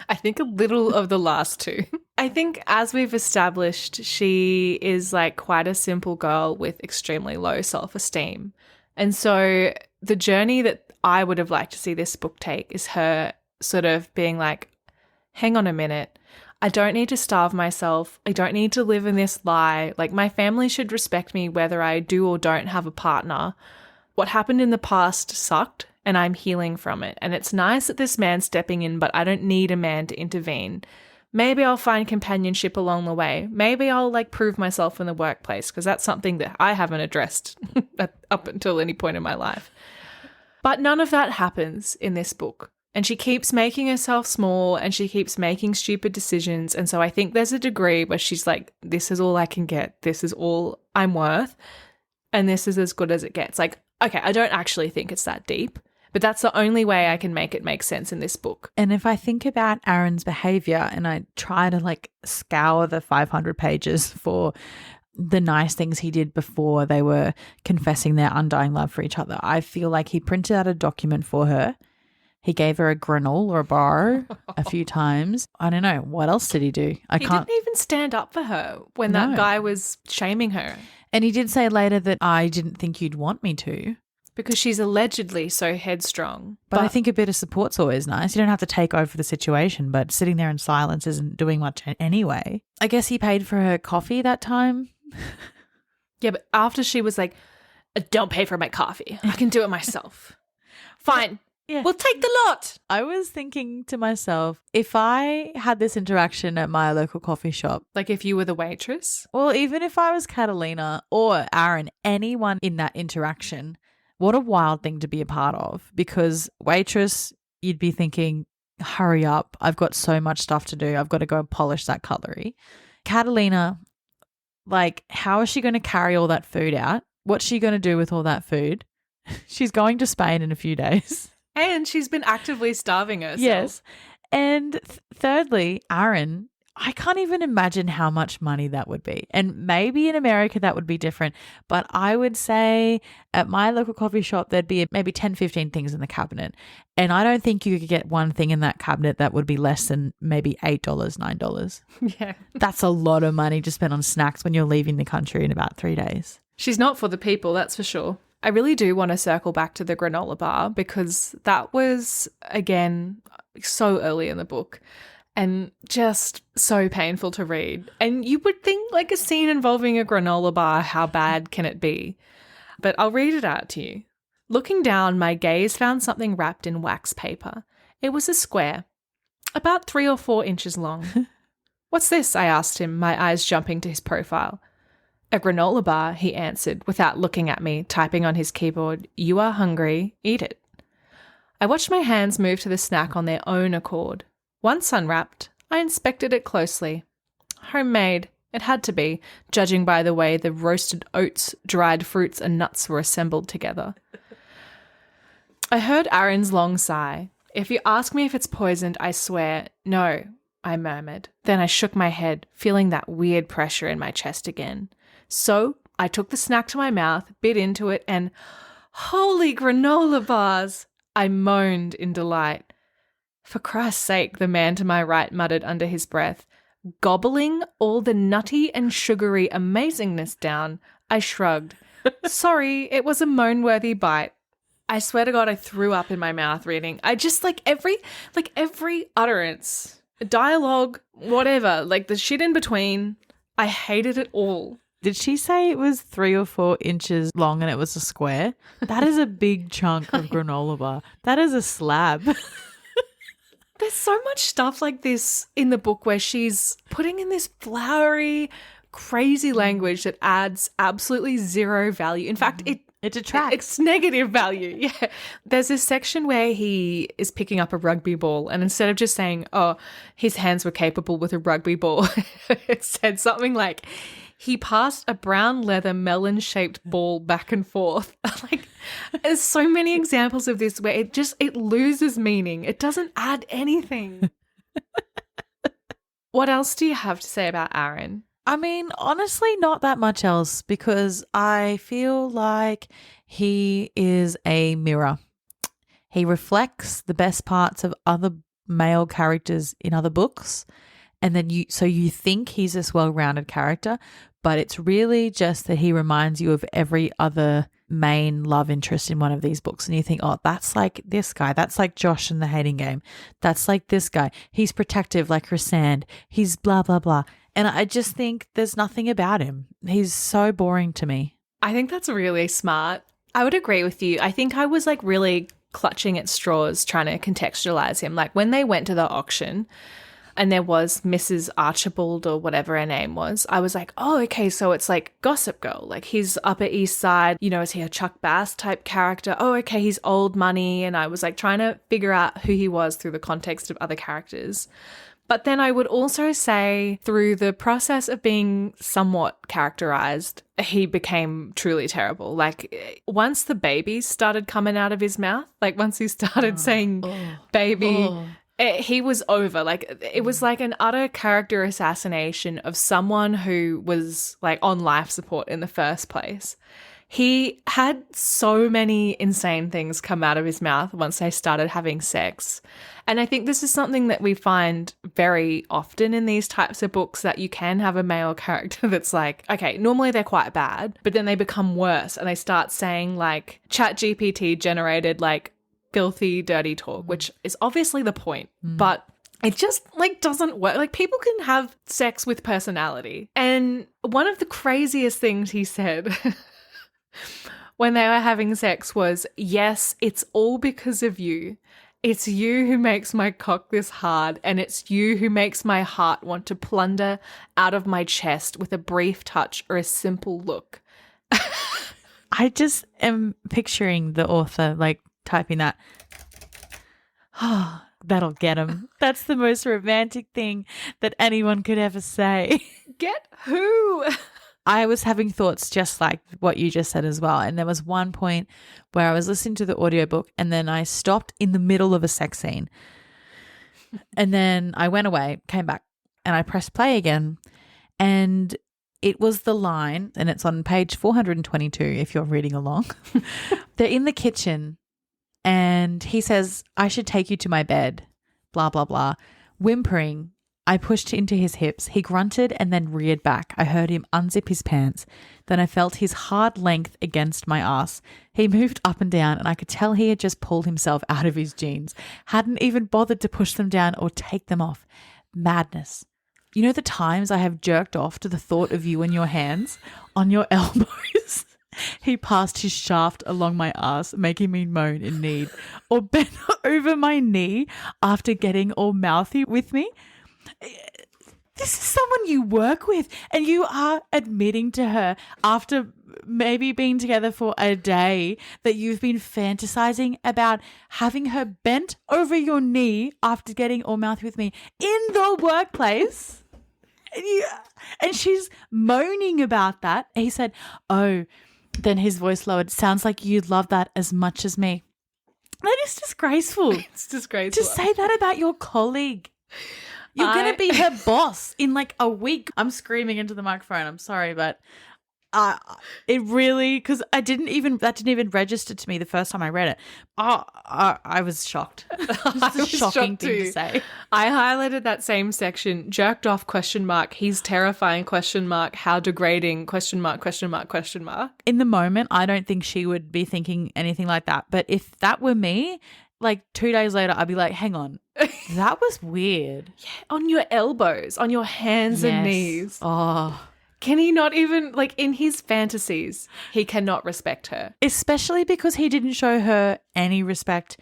I think a little of the last two. I think as we've established, she is like quite a simple girl with extremely low self-esteem. And so the journey that I would have liked to see this book take is her sort of being like, hang on a minute. I don't need to starve myself. I don't need to live in this lie. Like, my family should respect me whether I do or don't have a partner. What happened in the past sucked and I'm healing from it. And it's nice that this man's stepping in, but I don't need a man to intervene. Maybe I'll find companionship along the way. Maybe I'll prove myself in the workplace, because that's something that I haven't addressed up until any point in my life. But none of that happens in this book. And she keeps making herself small and she keeps making stupid decisions. And so I think there's a degree where she's like, this is all I can get. This is all I'm worth. And this is as good as it gets. Okay, I don't actually think it's that deep, but that's the only way I can make it make sense in this book. And if I think about Aaron's behavior and I try to scour the 500 pages for the nice things he did before they were confessing their undying love for each other, I feel like he printed out a document for her. He gave her a granola bar a few times. I don't know. What else did he do? He didn't even stand up for her when that guy was shaming her. And he did say later that I didn't think you'd want me to. Because she's allegedly so headstrong. But I think a bit of support's always nice. You don't have to take over the situation, but sitting there in silence isn't doing much anyway. I guess he paid for her coffee that time. Yeah, but after she was like, don't pay for my coffee. I can do it myself. Fine. Yeah. We'll take the lot. I was thinking to myself, if I had this interaction at my local coffee shop. Like if you were the waitress? Well, even if I was Catalina or Aaron, anyone in that interaction, what a wild thing to be a part of. Because waitress, you'd be thinking, hurry up. I've got so much stuff to do. I've got to go polish that cutlery. Catalina, how is she going to carry all that food out? What's she going to do with all that food? She's going to Spain in a few days. And she's been actively starving herself. Yes. And thirdly, Aaron, I can't even imagine how much money that would be. And maybe in America that would be different. But I would say at my local coffee shop, there'd be maybe 10, 15 things in the cabinet. And I don't think you could get one thing in that cabinet that would be less than maybe $8, $9. Yeah. That's a lot of money to spend on snacks when you're leaving the country in about 3 days. She's not for the people, that's for sure. I really do want to circle back to the granola bar because that was, again, so early in the book and just so painful to read. And you would think a scene involving a granola bar, how bad can it be? But I'll read it out to you. Looking down, my gaze found something wrapped in wax paper. It was a square, about 3 or 4 inches long. What's this? I asked him, my eyes jumping to his profile. A granola bar, he answered, without looking at me, typing on his keyboard. You are hungry, eat it. I watched my hands move to the snack on their own accord. Once unwrapped, I inspected it closely. Homemade. It had to be, judging by the way the roasted oats, dried fruits and nuts were assembled together. I heard Aaron's long sigh. If you ask me if it's poisoned, I swear, no, I murmured. Then I shook my head, feeling that weird pressure in my chest again. So I took the snack to my mouth, bit into it, and holy granola bars! I moaned in delight. For Christ's sake, the man to my right muttered under his breath. Gobbling all the nutty and sugary amazingness down, I shrugged. Sorry, it was a moan-worthy bite. I swear to God, I threw up in my mouth reading. I just every utterance, dialogue, whatever, the shit in between, I hated it all. Did she say it was 3 or 4 inches long and it was a square? That is a big chunk of granola bar. That is a slab. There's so much stuff like this in the book where she's putting in this flowery, crazy language that adds absolutely zero value. In fact, it detracts. It's negative value. Yeah. There's this section where he is picking up a rugby ball, and instead of just saying, oh, his hands were capable with a rugby ball, it said something like, he passed a brown leather melon-shaped ball back and forth. There's so many examples of this where it loses meaning. It doesn't add anything. What else do you have to say about Aaron? I mean, honestly, not that much else, because I feel like he is a mirror. He reflects the best parts of other male characters in other books. And then you think he's this well-rounded character, but it's really just that he reminds you of every other main love interest in one of these books. And you think, oh, that's like this guy. That's like Josh in The Hating Game. That's like this guy. He's protective like Rysand. He's blah, blah, blah. And I just think there's nothing about him. He's so boring to me. I think that's really smart. I would agree with you. I think I was really clutching at straws trying to contextualize him. When they went to the auction and there was Mrs. Archibald or whatever her name was, I was like, oh, okay, so it's Gossip Girl. He's Upper East Side, is he a Chuck Bass type character? Oh, okay, he's old money. And I was trying to figure out who he was through the context of other characters. But then I would also say through the process of being somewhat characterized, he became truly terrible. Once the babies started coming out of his mouth, once he started saying baby, he was over. It was an utter character assassination of someone who was on life support in the first place. He had so many insane things come out of his mouth once they started having sex. And I think this is something that we find very often in these types of books, that you can have a male character that's okay, normally they're quite bad, but then they become worse and they start saying ChatGPT generated filthy, dirty talk, which is obviously the point, but it just doesn't work. People can have sex with personality. And one of the craziest things he said when they were having sex was, yes, it's all because of you. It's you who makes my cock this hard, and it's you who makes my heart want to plunder out of my chest with a brief touch or a simple look. I just am picturing the author typing that. Oh, that'll get him. That's the most romantic thing that anyone could ever say. Get who? I was having thoughts just like what you just said as well. And there was one point where I was listening to the audiobook and then I stopped in the middle of a sex scene. And then I went away, came back, and I pressed play again. And it was the line, and it's on page 422 if you're reading along. They're in the kitchen and he says, I should take you to my bed, blah, blah, blah. Whimpering, I pushed into his hips. He grunted and then reared back. I heard him unzip his pants. Then I felt his hard length against my ass. He moved up and down and I could tell he had just pulled himself out of his jeans. Hadn't even bothered to push them down or take them off. Madness. You know the times I have jerked off to the thought of you and your hands on your elbows? He passed his shaft along my ass, making me moan in need, or bent over my knee after getting all mouthy with me. This is someone you work with, and you are admitting to her after maybe being together for a day that you've been fantasizing about having her bent over your knee after getting all mouth with me in the workplace. And she's moaning about that. He said, oh, then his voice lowered. Sounds like you love that as much as me. That is disgraceful. It's disgraceful. To say that about your colleague. You're going to be her boss in like a week. I'm screaming into the microphone. I'm sorry, but it really, because that didn't even register to me the first time I read it. I was shocked. It's a shocking thing to say. I highlighted that same section, jerked off ? He's terrifying ? How degrading ? In the moment, I don't think she would be thinking anything like that. But if that were me, like 2 days later, I'd be like, hang on, that was weird. Yeah, on your elbows, on your hands and knees. Oh. Can he not even, like, in his fantasies, he cannot respect her? Especially because he didn't show her any respect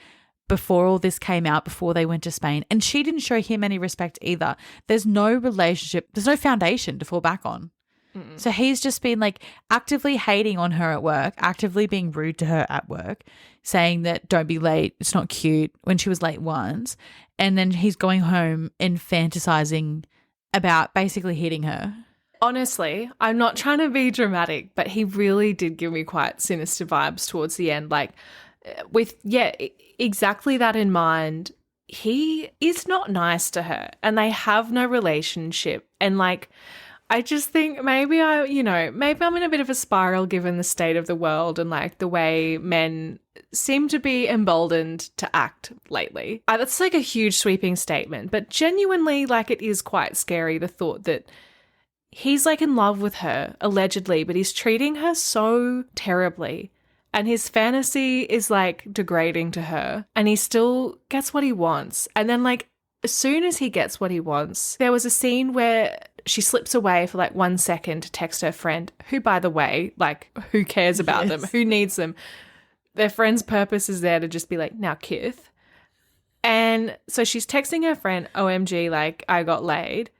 before all this came out, before they went to Spain. And she didn't show him any respect either. There's no relationship. There's no foundation to fall back on. Mm-mm. So he's just been, like, actively hating on her at work, actively being rude to her at work, saying that don't be late, it's not cute, when she was late once. And then he's going home and fantasizing about basically hitting her. Honestly, I'm not trying to be dramatic, but he really did give me quite sinister vibes towards the end. Like, with, exactly that in mind, he is not nice to her and they have no relationship. And, like, I just think maybe I'm in a bit of a spiral given the state of the world and, like, the way men seem to be emboldened to act lately. That's, like, a huge sweeping statement, but genuinely, like, it is quite scary, the thought that he's, like, in love with her, allegedly, but he's treating her so terribly. And his fantasy is, like, degrading to her. And he still gets what he wants. And then, like, as soon as he gets what he wants, there was a scene where she slips away for, like, 1 second to text her friend, who, by the way, like, who cares about them? Who needs them? Their friend's purpose is there to just be like, now, Kith. And so she's texting her friend, OMG, like, I got laid.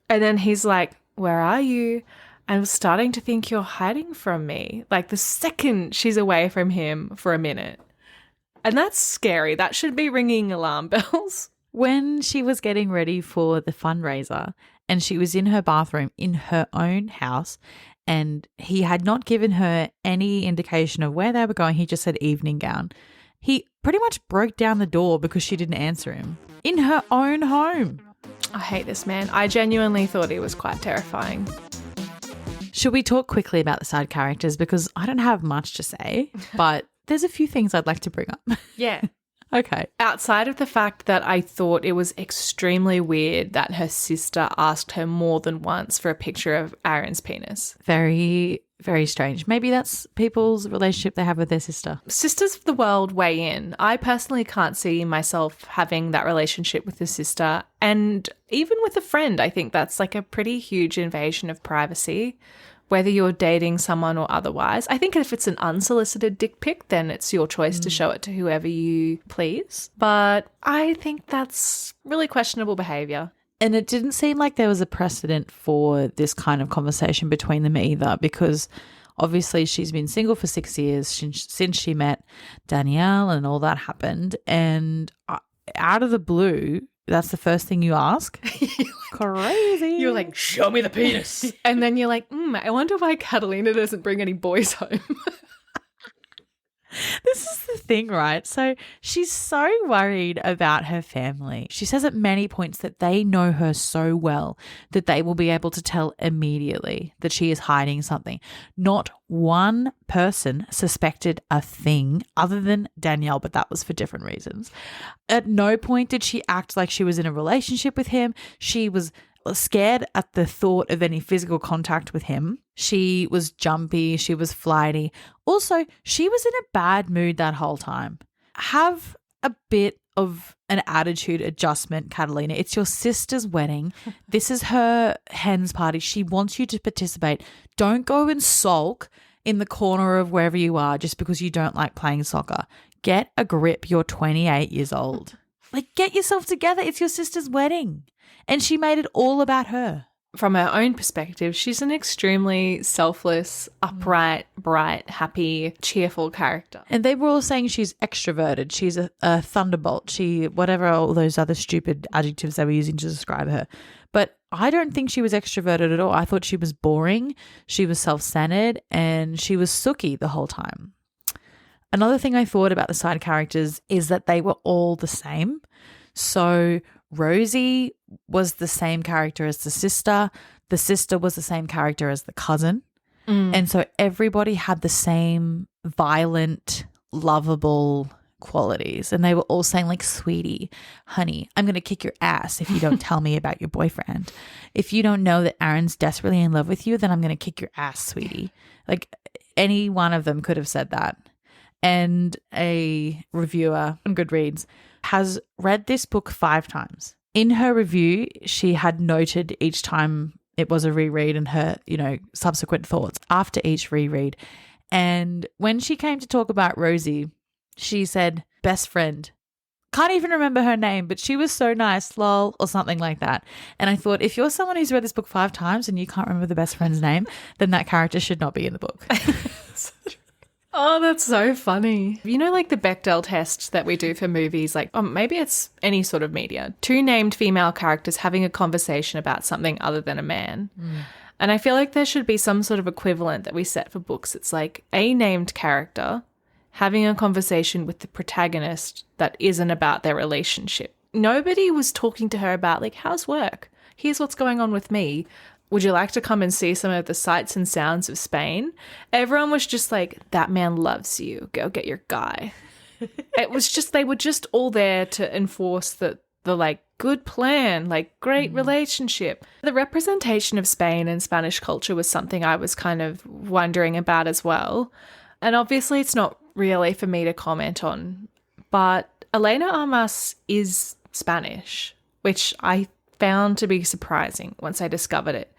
And then he's like, where are you? I'm starting to think you're hiding from me. Like, the second she's away from him for a minute. And that's scary. That should be ringing alarm bells. When she was getting ready for the fundraiser and she was in her bathroom in her own house and he had not given her any indication of where they were going, he just said evening gown. He pretty much broke down the door because she didn't answer him in her own home. I hate this man. I genuinely thought he was quite terrifying. Should we talk quickly about the side characters? Because I don't have much to say, but there's a few things I'd like to bring up. Yeah. Okay. Outside of the fact that I thought it was extremely weird that her sister asked her more than once for a picture of Aaron's penis. Very, very strange. Maybe that's people's relationship they have with their sister. Sisters of the world weigh in. I personally can't see myself having that relationship with a sister. And even with a friend, I think that's like a pretty huge invasion of privacy, whether you're dating someone or otherwise. I think if it's an unsolicited dick pic, then it's your choice to show it to whoever you please. But I think that's really questionable behaviour. And it didn't seem like there was a precedent for this kind of conversation between them either, because obviously she's been single for 6 years since she met Danielle and all that happened. And out of the blue, that's the first thing you ask. Crazy. You're like, show me the penis. And then you're like, I wonder why Catalina doesn't bring any boys home. This is the thing, right? So she's so worried about her family. She says at many points that they know her so well that they will be able to tell immediately that she is hiding something. Not one person suspected a thing other than Danielle, but that was for different reasons. At no point did she act like she was in a relationship with him. She was scared at the thought of any physical contact with him. She was jumpy. She was flighty. Also, she was in a bad mood that whole time. Have a bit of an attitude adjustment, Catalina. It's your sister's wedding. This is her hen's party. She wants you to participate. Don't go and sulk in the corner of wherever you are just because you don't like playing soccer. Get a grip. You're 28 years old. Like, get yourself together. It's your sister's wedding. And she made it all about her. From her own perspective, she's an extremely selfless, upright, bright, happy, cheerful character. And they were all saying she's extroverted. She's a thunderbolt. Whatever all those other stupid adjectives they were using to describe her. But I don't think she was extroverted at all. I thought she was boring, she was self-centered, and she was sooky the whole time. Another thing I thought about the side characters is that they were all the same. So Rosie was the same character as the sister was the same character as the cousin. And so everybody had the same violent, lovable qualities. And they were all saying like, sweetie, honey, I'm going to kick your ass if you don't tell me about your boyfriend. If you don't know that Aaron's desperately in love with you, then I'm going to kick your ass, sweetie. Like any one of them could have said that. And a reviewer on Goodreads has read this book 5 times. In her review, she had noted each time it was a reread and her, subsequent thoughts after each reread. And when she came to talk about Rosie, she said, best friend. Can't even remember her name, but she was so nice, lol, or something like that. And I thought, if you're someone who's read this book 5 times and you can't remember the best friend's name, then that character should not be in the book. Oh, that's so funny. Like the Bechdel test that we do for movies, like maybe it's any sort of media. 2 named female characters having a conversation about something other than a man. And I feel like there should be some sort of equivalent that we set for books. It's like a named character having a conversation with the protagonist that isn't about their relationship. Nobody was talking to her about like, how's work? Here's what's going on with me. Would you like to come and see some of the sights and sounds of Spain? Everyone was just like, that man loves you. Go get your guy. It was just, they were just all there to enforce the like good plan, like great relationship. The representation of Spain and Spanish culture was something I was kind of wondering about as well. And obviously it's not really for me to comment on, but Elena Armas is Spanish, which I found to be surprising once I discovered it.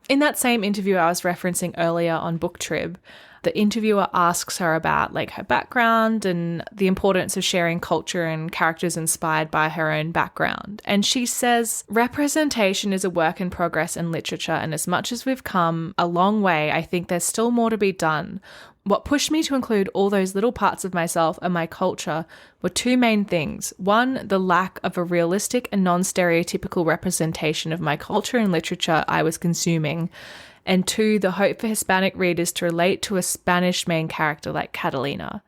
In that same interview I was referencing earlier on BookTrib, the interviewer asks her about like her background and the importance of sharing culture and characters inspired by her own background. And she says, representation is a work in progress in literature, and as much as we've come a long way, I think there's still more to be done. What pushed me to include all those little parts of myself and my culture were 2 main things. 1, the lack of a realistic and non-stereotypical representation of my culture and literature I was consuming. And 2, the hope for Hispanic readers to relate to a Spanish main character like Catalina.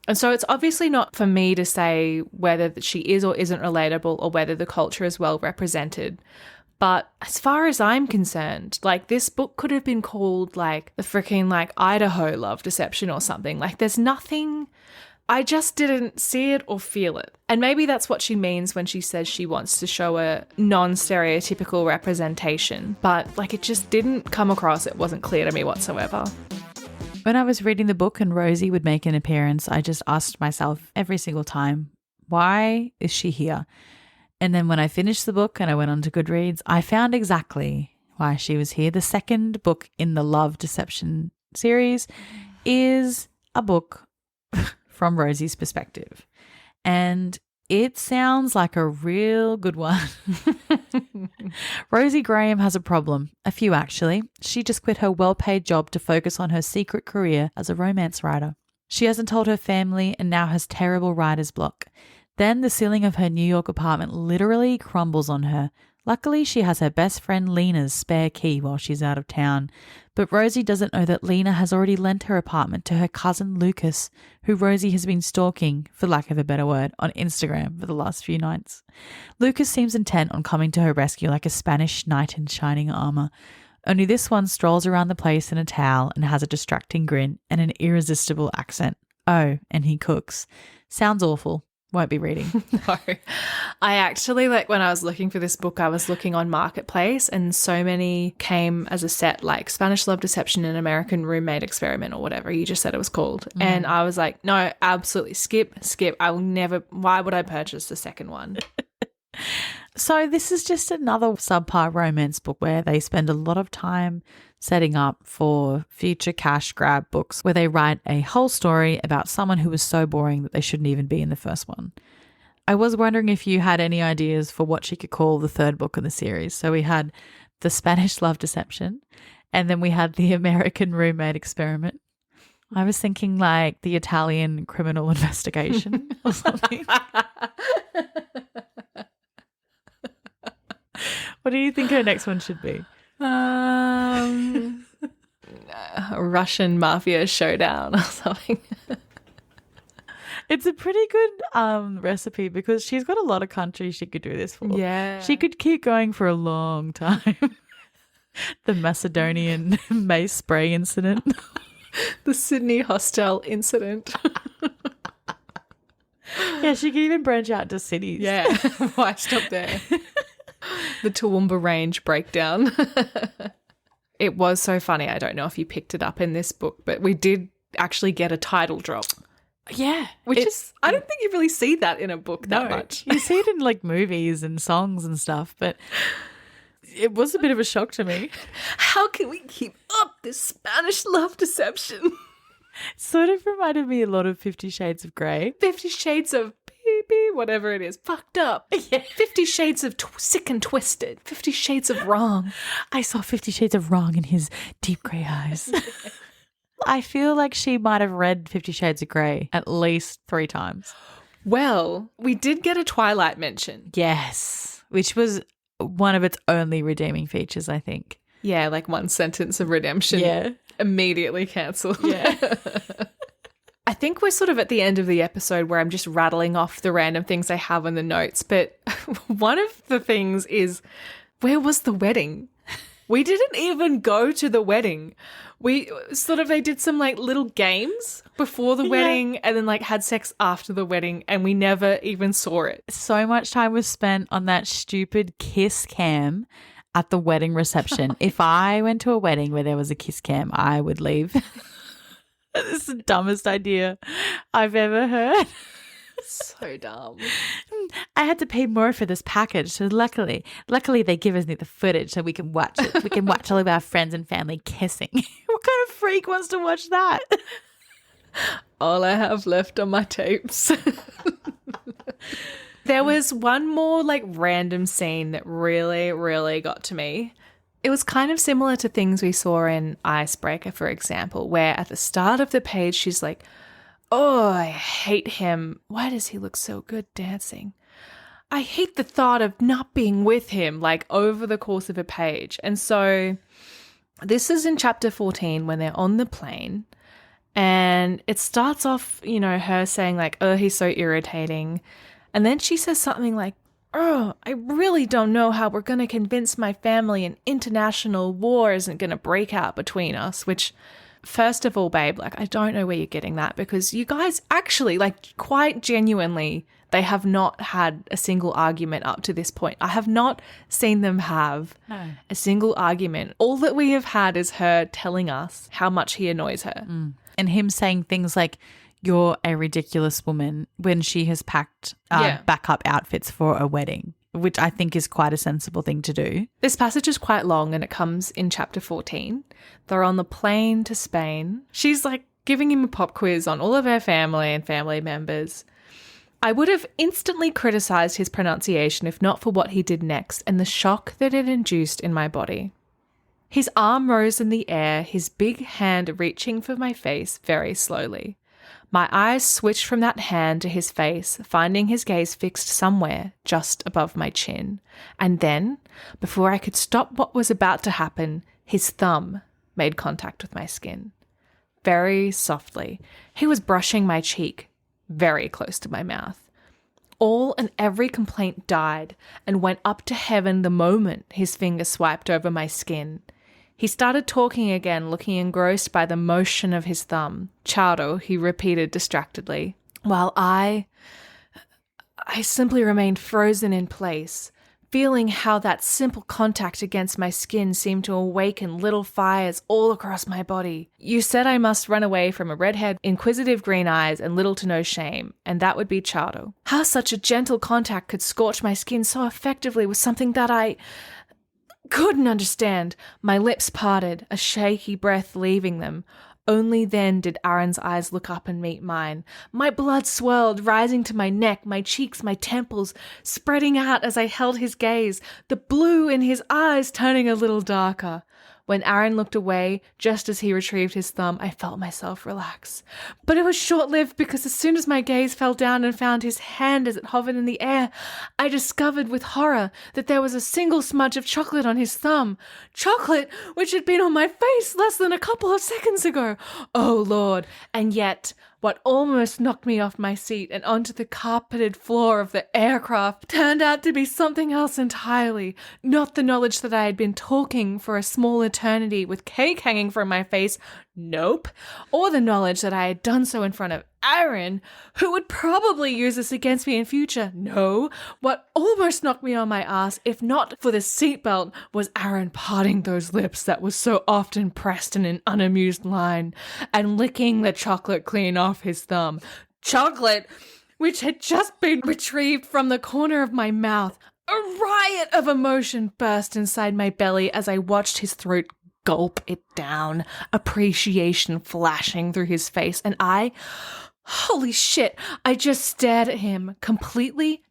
And so it's obviously not for me to say whether she is or isn't relatable or whether the culture is well represented. But as far as I'm concerned, like this book could have been called like the freaking like Idaho Love Deception or something. Like there's nothing, I just didn't see it or feel it. And maybe that's what she means when she says she wants to show a non-stereotypical representation. But like it just didn't come across, it wasn't clear to me whatsoever. When I was reading the book and Rosie would make an appearance, I just asked myself every single time, why is she here? And then when I finished the book and I went on to Goodreads, I found exactly why she was here. The second book in the Love Deception series is a book from Rosie's perspective. And it sounds like a real good one. Rosie Graham has a problem. A few, actually. She just quit her well-paid job to focus on her secret career as a romance writer. She hasn't told her family and now has terrible writer's block. Then the ceiling of her New York apartment literally crumbles on her. Luckily, she has her best friend Lena's spare key while she's out of town. But Rosie doesn't know that Lena has already lent her apartment to her cousin Lucas, who Rosie has been stalking, for lack of a better word, on Instagram for the last few nights. Lucas seems intent on coming to her rescue like a Spanish knight in shining armor. Only this one strolls around the place in a towel and has a distracting grin and an irresistible accent. Oh, and he cooks. Sounds awful. Won't be reading. No. I actually, like when I was looking for this book, I was looking on Marketplace and so many came as a set, like Spanish Love Deception and American Roommate Experiment or whatever you just said it was called. And I was like, no, absolutely skip. I will never, why would I purchase the second one? So this is just another subpar romance book where they spend a lot of time setting up for future cash grab books where they write a whole story about someone who was so boring that they shouldn't even be in the first one. I was wondering if you had any ideas for what she could call the third book in the series. So we had the Spanish Love Deception and then we had the American Roommate Experiment. I was thinking like the Italian Criminal Investigation or something. What do you think her next one should be? A Russian mafia showdown or something. It's a pretty good recipe because she's got a lot of countries she could do this for. Yeah. She could keep going for a long time. The Macedonian mace spray incident. The Sydney hostel incident. Yeah, she could even branch out to cities. Yeah. Why stop there? The Toowoomba Range breakdown. It was so funny. I don't know if you picked it up in this book, but we did actually get a title drop. Yeah. Which is, I don't think you really see that in a book that much. You see it in like movies and songs and stuff, but it was a bit of a shock to me. How can we keep up this Spanish love deception? Sort of reminded me a lot of 50 Shades of Grey. 50 Shades of whatever it is, fucked up. Yeah. 50 Shades of sick and twisted. 50 Shades of wrong. I saw 50 Shades of Wrong in his deep grey eyes. I feel like she might have read 50 Shades of Grey at least 3 times. Well, we did get a Twilight mention. Yes, which was one of its only redeeming features, I think. Yeah, like one sentence of redemption. Yeah. Immediately cancelled. Yeah. I think we're sort of at the end of the episode where I'm just rattling off the random things I have in the notes. But one of the things is, where was the wedding? We didn't even go to the wedding. They did some like little games before the wedding and then like had sex after the wedding and we never even saw it. So much time was spent on that stupid kiss cam at the wedding reception. If I went to a wedding where there was a kiss cam, I would leave. This is the dumbest idea I've ever heard. So dumb. I had to pay more for this package, so luckily they give us the footage so we can watch it. We can watch all of our friends and family kissing. What kind of freak wants to watch that? All I have left are my tapes. There was one more like random scene that really, really got to me. It was kind of similar to things we saw in Icebreaker, for example, where at the start of the page she's like, oh, I hate him. Why does he look so good dancing? I hate the thought of not being with him, like over the course of a page. And so this is in chapter 14 when they're on the plane and it starts off, her saying like, oh, he's so irritating. And then she says something like, oh, I really don't know how we're going to convince my family an international war isn't going to break out between us, which, first of all, babe, like, I don't know where you're getting that because you guys actually, like, quite genuinely, they have not had a single argument up to this point. I have not seen them have a single argument. All that we have had is her telling us how much he annoys her. And him saying things like, you're a ridiculous woman when she has packed backup outfits for a wedding, which I think is quite a sensible thing to do. This passage is quite long and it comes in chapter 14. They're on the plane to Spain. She's like giving him a pop quiz on all of her family and family members. I would have instantly criticised his pronunciation if not for what he did next and the shock that it induced in my body. His arm rose in the air, his big hand reaching for my face very slowly. My eyes switched from that hand to his face, finding his gaze fixed somewhere just above my chin. And then, before I could stop what was about to happen, his thumb made contact with my skin. Very softly, he was brushing my cheek, very close to my mouth. All and every complaint died and went up to heaven the moment his finger swiped over my skin. He started talking again, looking engrossed by the motion of his thumb. Chowder, he repeated distractedly, while I simply remained frozen in place, feeling how that simple contact against my skin seemed to awaken little fires all across my body. You said I must run away from a redhead, inquisitive green eyes, and little to no shame, and that would be Chowder. How such a gentle contact could scorch my skin so effectively was something that I couldn't understand. My lips parted, a shaky breath leaving them. Only then did Aaron's eyes look up and meet mine. My blood swirled, rising to my neck, my cheeks, my temples, spreading out as I held his gaze, the blue in his eyes turning a little darker. When Aaron looked away, just as he retrieved his thumb, I felt myself relax. But it was short-lived because as soon as my gaze fell down and found his hand as it hovered in the air, I discovered with horror that there was a single smudge of chocolate on his thumb. Chocolate which had been on my face less than a couple of seconds ago. Oh, Lord. And yet, what almost knocked me off my seat and onto the carpeted floor of the aircraft turned out to be something else entirely. Not the knowledge that I had been talking for a small eternity with cake hanging from my face. Nope. Or the knowledge that I had done so in front of Aaron, who would probably use this against me in future. No. What almost knocked me on my ass, if not for the seatbelt, was Aaron parting those lips that was so often pressed in an unamused line and licking the chocolate clean off his thumb. Chocolate, which had just been retrieved from the corner of my mouth. A riot of emotion burst inside my belly as I watched his throat gulp it down, appreciation flashing through his face, and holy shit, I just stared at him, completely ...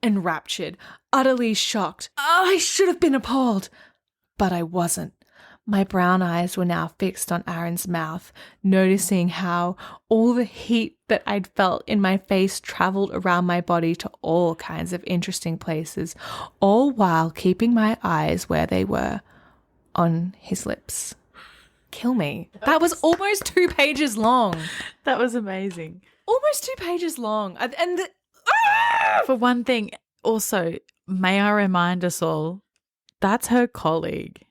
enraptured, utterly shocked. I should have been appalled, but I wasn't. My brown eyes were now fixed on Aaron's mouth, noticing how all the heat that I'd felt in my face traveled around my body to all kinds of interesting places, all while keeping my eyes where they were, on his lips. Kill me. That was almost 2 pages long. That was amazing. Almost 2 pages long. For one thing, also, may I remind us all, that's her colleague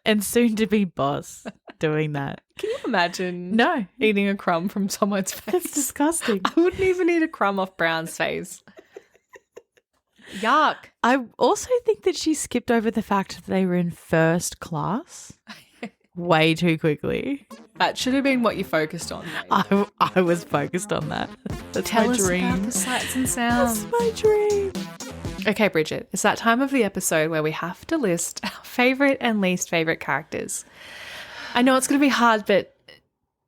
and soon to be boss doing that. Can you imagine? No. Eating a crumb from someone's face? That's disgusting. I wouldn't even eat a crumb off Brown's face. Yuck. I also think that she skipped over the fact that they were in first class way too quickly. That should have been what you focused on. I was focused on that. That's Tell my us dream. about the sights and sounds. That's my dream. Okay, Bridget, it's that time of the episode where we have to list our favourite and least favourite characters. I know it's going to be hard, but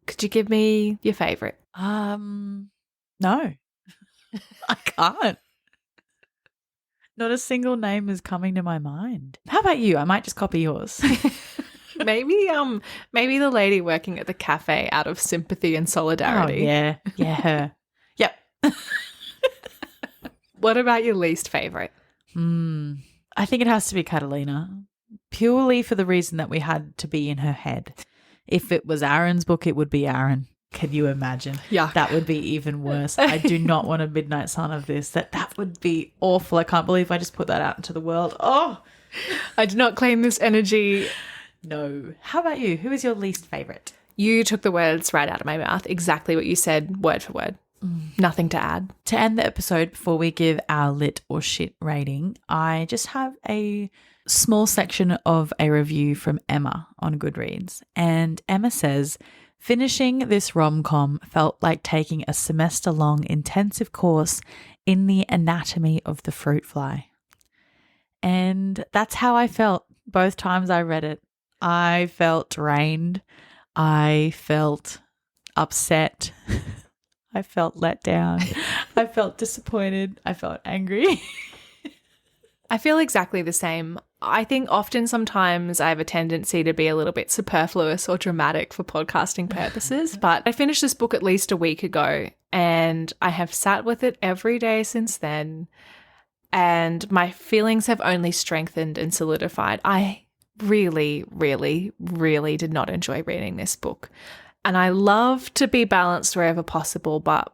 could you give me your favourite? No. I can't. Not a single name is coming to my mind. How about you? I might just copy yours. Maybe the lady working at the cafe out of sympathy and solidarity. Oh, yeah, her. Yep. What about your least favourite? I think it has to be Catalina, purely for the reason that we had to be in her head. If it was Aaron's book, it would be Aaron. Can you imagine? Yeah. That would be even worse. I do not want a Midnight Sun of this. That would be awful. I can't believe I just put that out into the world. Oh, I did not claim this energy. No. How about you? Who is your least favourite? You took the words right out of my mouth. Exactly what you said, word for word. Nothing to add. To end the episode, before we give our lit or shit rating, I just have a small section of a review from Emma on Goodreads. And Emma says, finishing this rom-com felt like taking a semester-long intensive course in the anatomy of the fruit fly. And that's how I felt both times I read it. I felt drained. I felt upset. I felt let down. I felt disappointed. I felt angry. I feel exactly the same. I think often sometimes I have a tendency to be a little bit superfluous or dramatic for podcasting purposes, but I finished this book at least a week ago and I have sat with it every day since then and my feelings have only strengthened and solidified. I really, really, really did not enjoy reading this book. And I love to be balanced wherever possible, but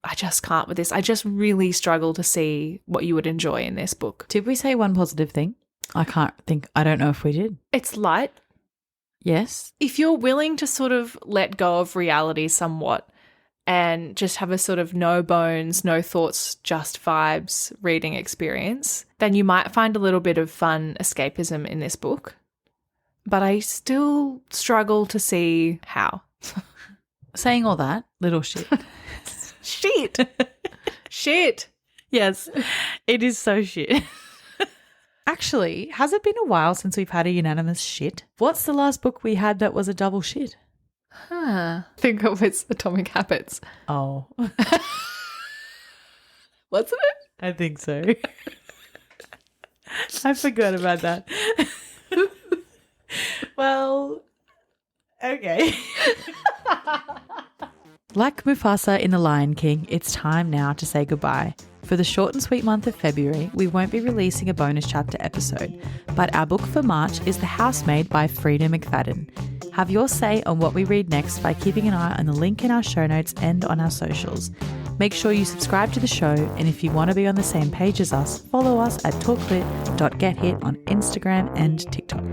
I just can't with this. I just really struggle to see what you would enjoy in this book. Did we say one positive thing? I don't know if we did. It's light. Yes. If you're willing to sort of let go of reality somewhat and just have a sort of no bones, no thoughts, just vibes reading experience, then you might find a little bit of fun escapism in this book. But I still struggle to see how. Saying all that, little shit. Shit. Shit. Yes, it is so shit. Actually, has it been a while since we've had a unanimous shit? What's the last book we had that was a double shit? I think it was Atomic Habits. Oh. Wasn't it? I think so. I forgot about that. Well, okay. Like Mufasa in The Lion King, it's time now to say goodbye. For the short and sweet month of February, we won't be releasing a bonus chapter episode, but our book for March is The Housemaid by Frida McFadden. Have your say on what we read next by keeping an eye on the link in our show notes and on our socials. Make sure you subscribe to the show, and if you want to be on the same page as us, follow us at talklit.gethit on Instagram and TikTok.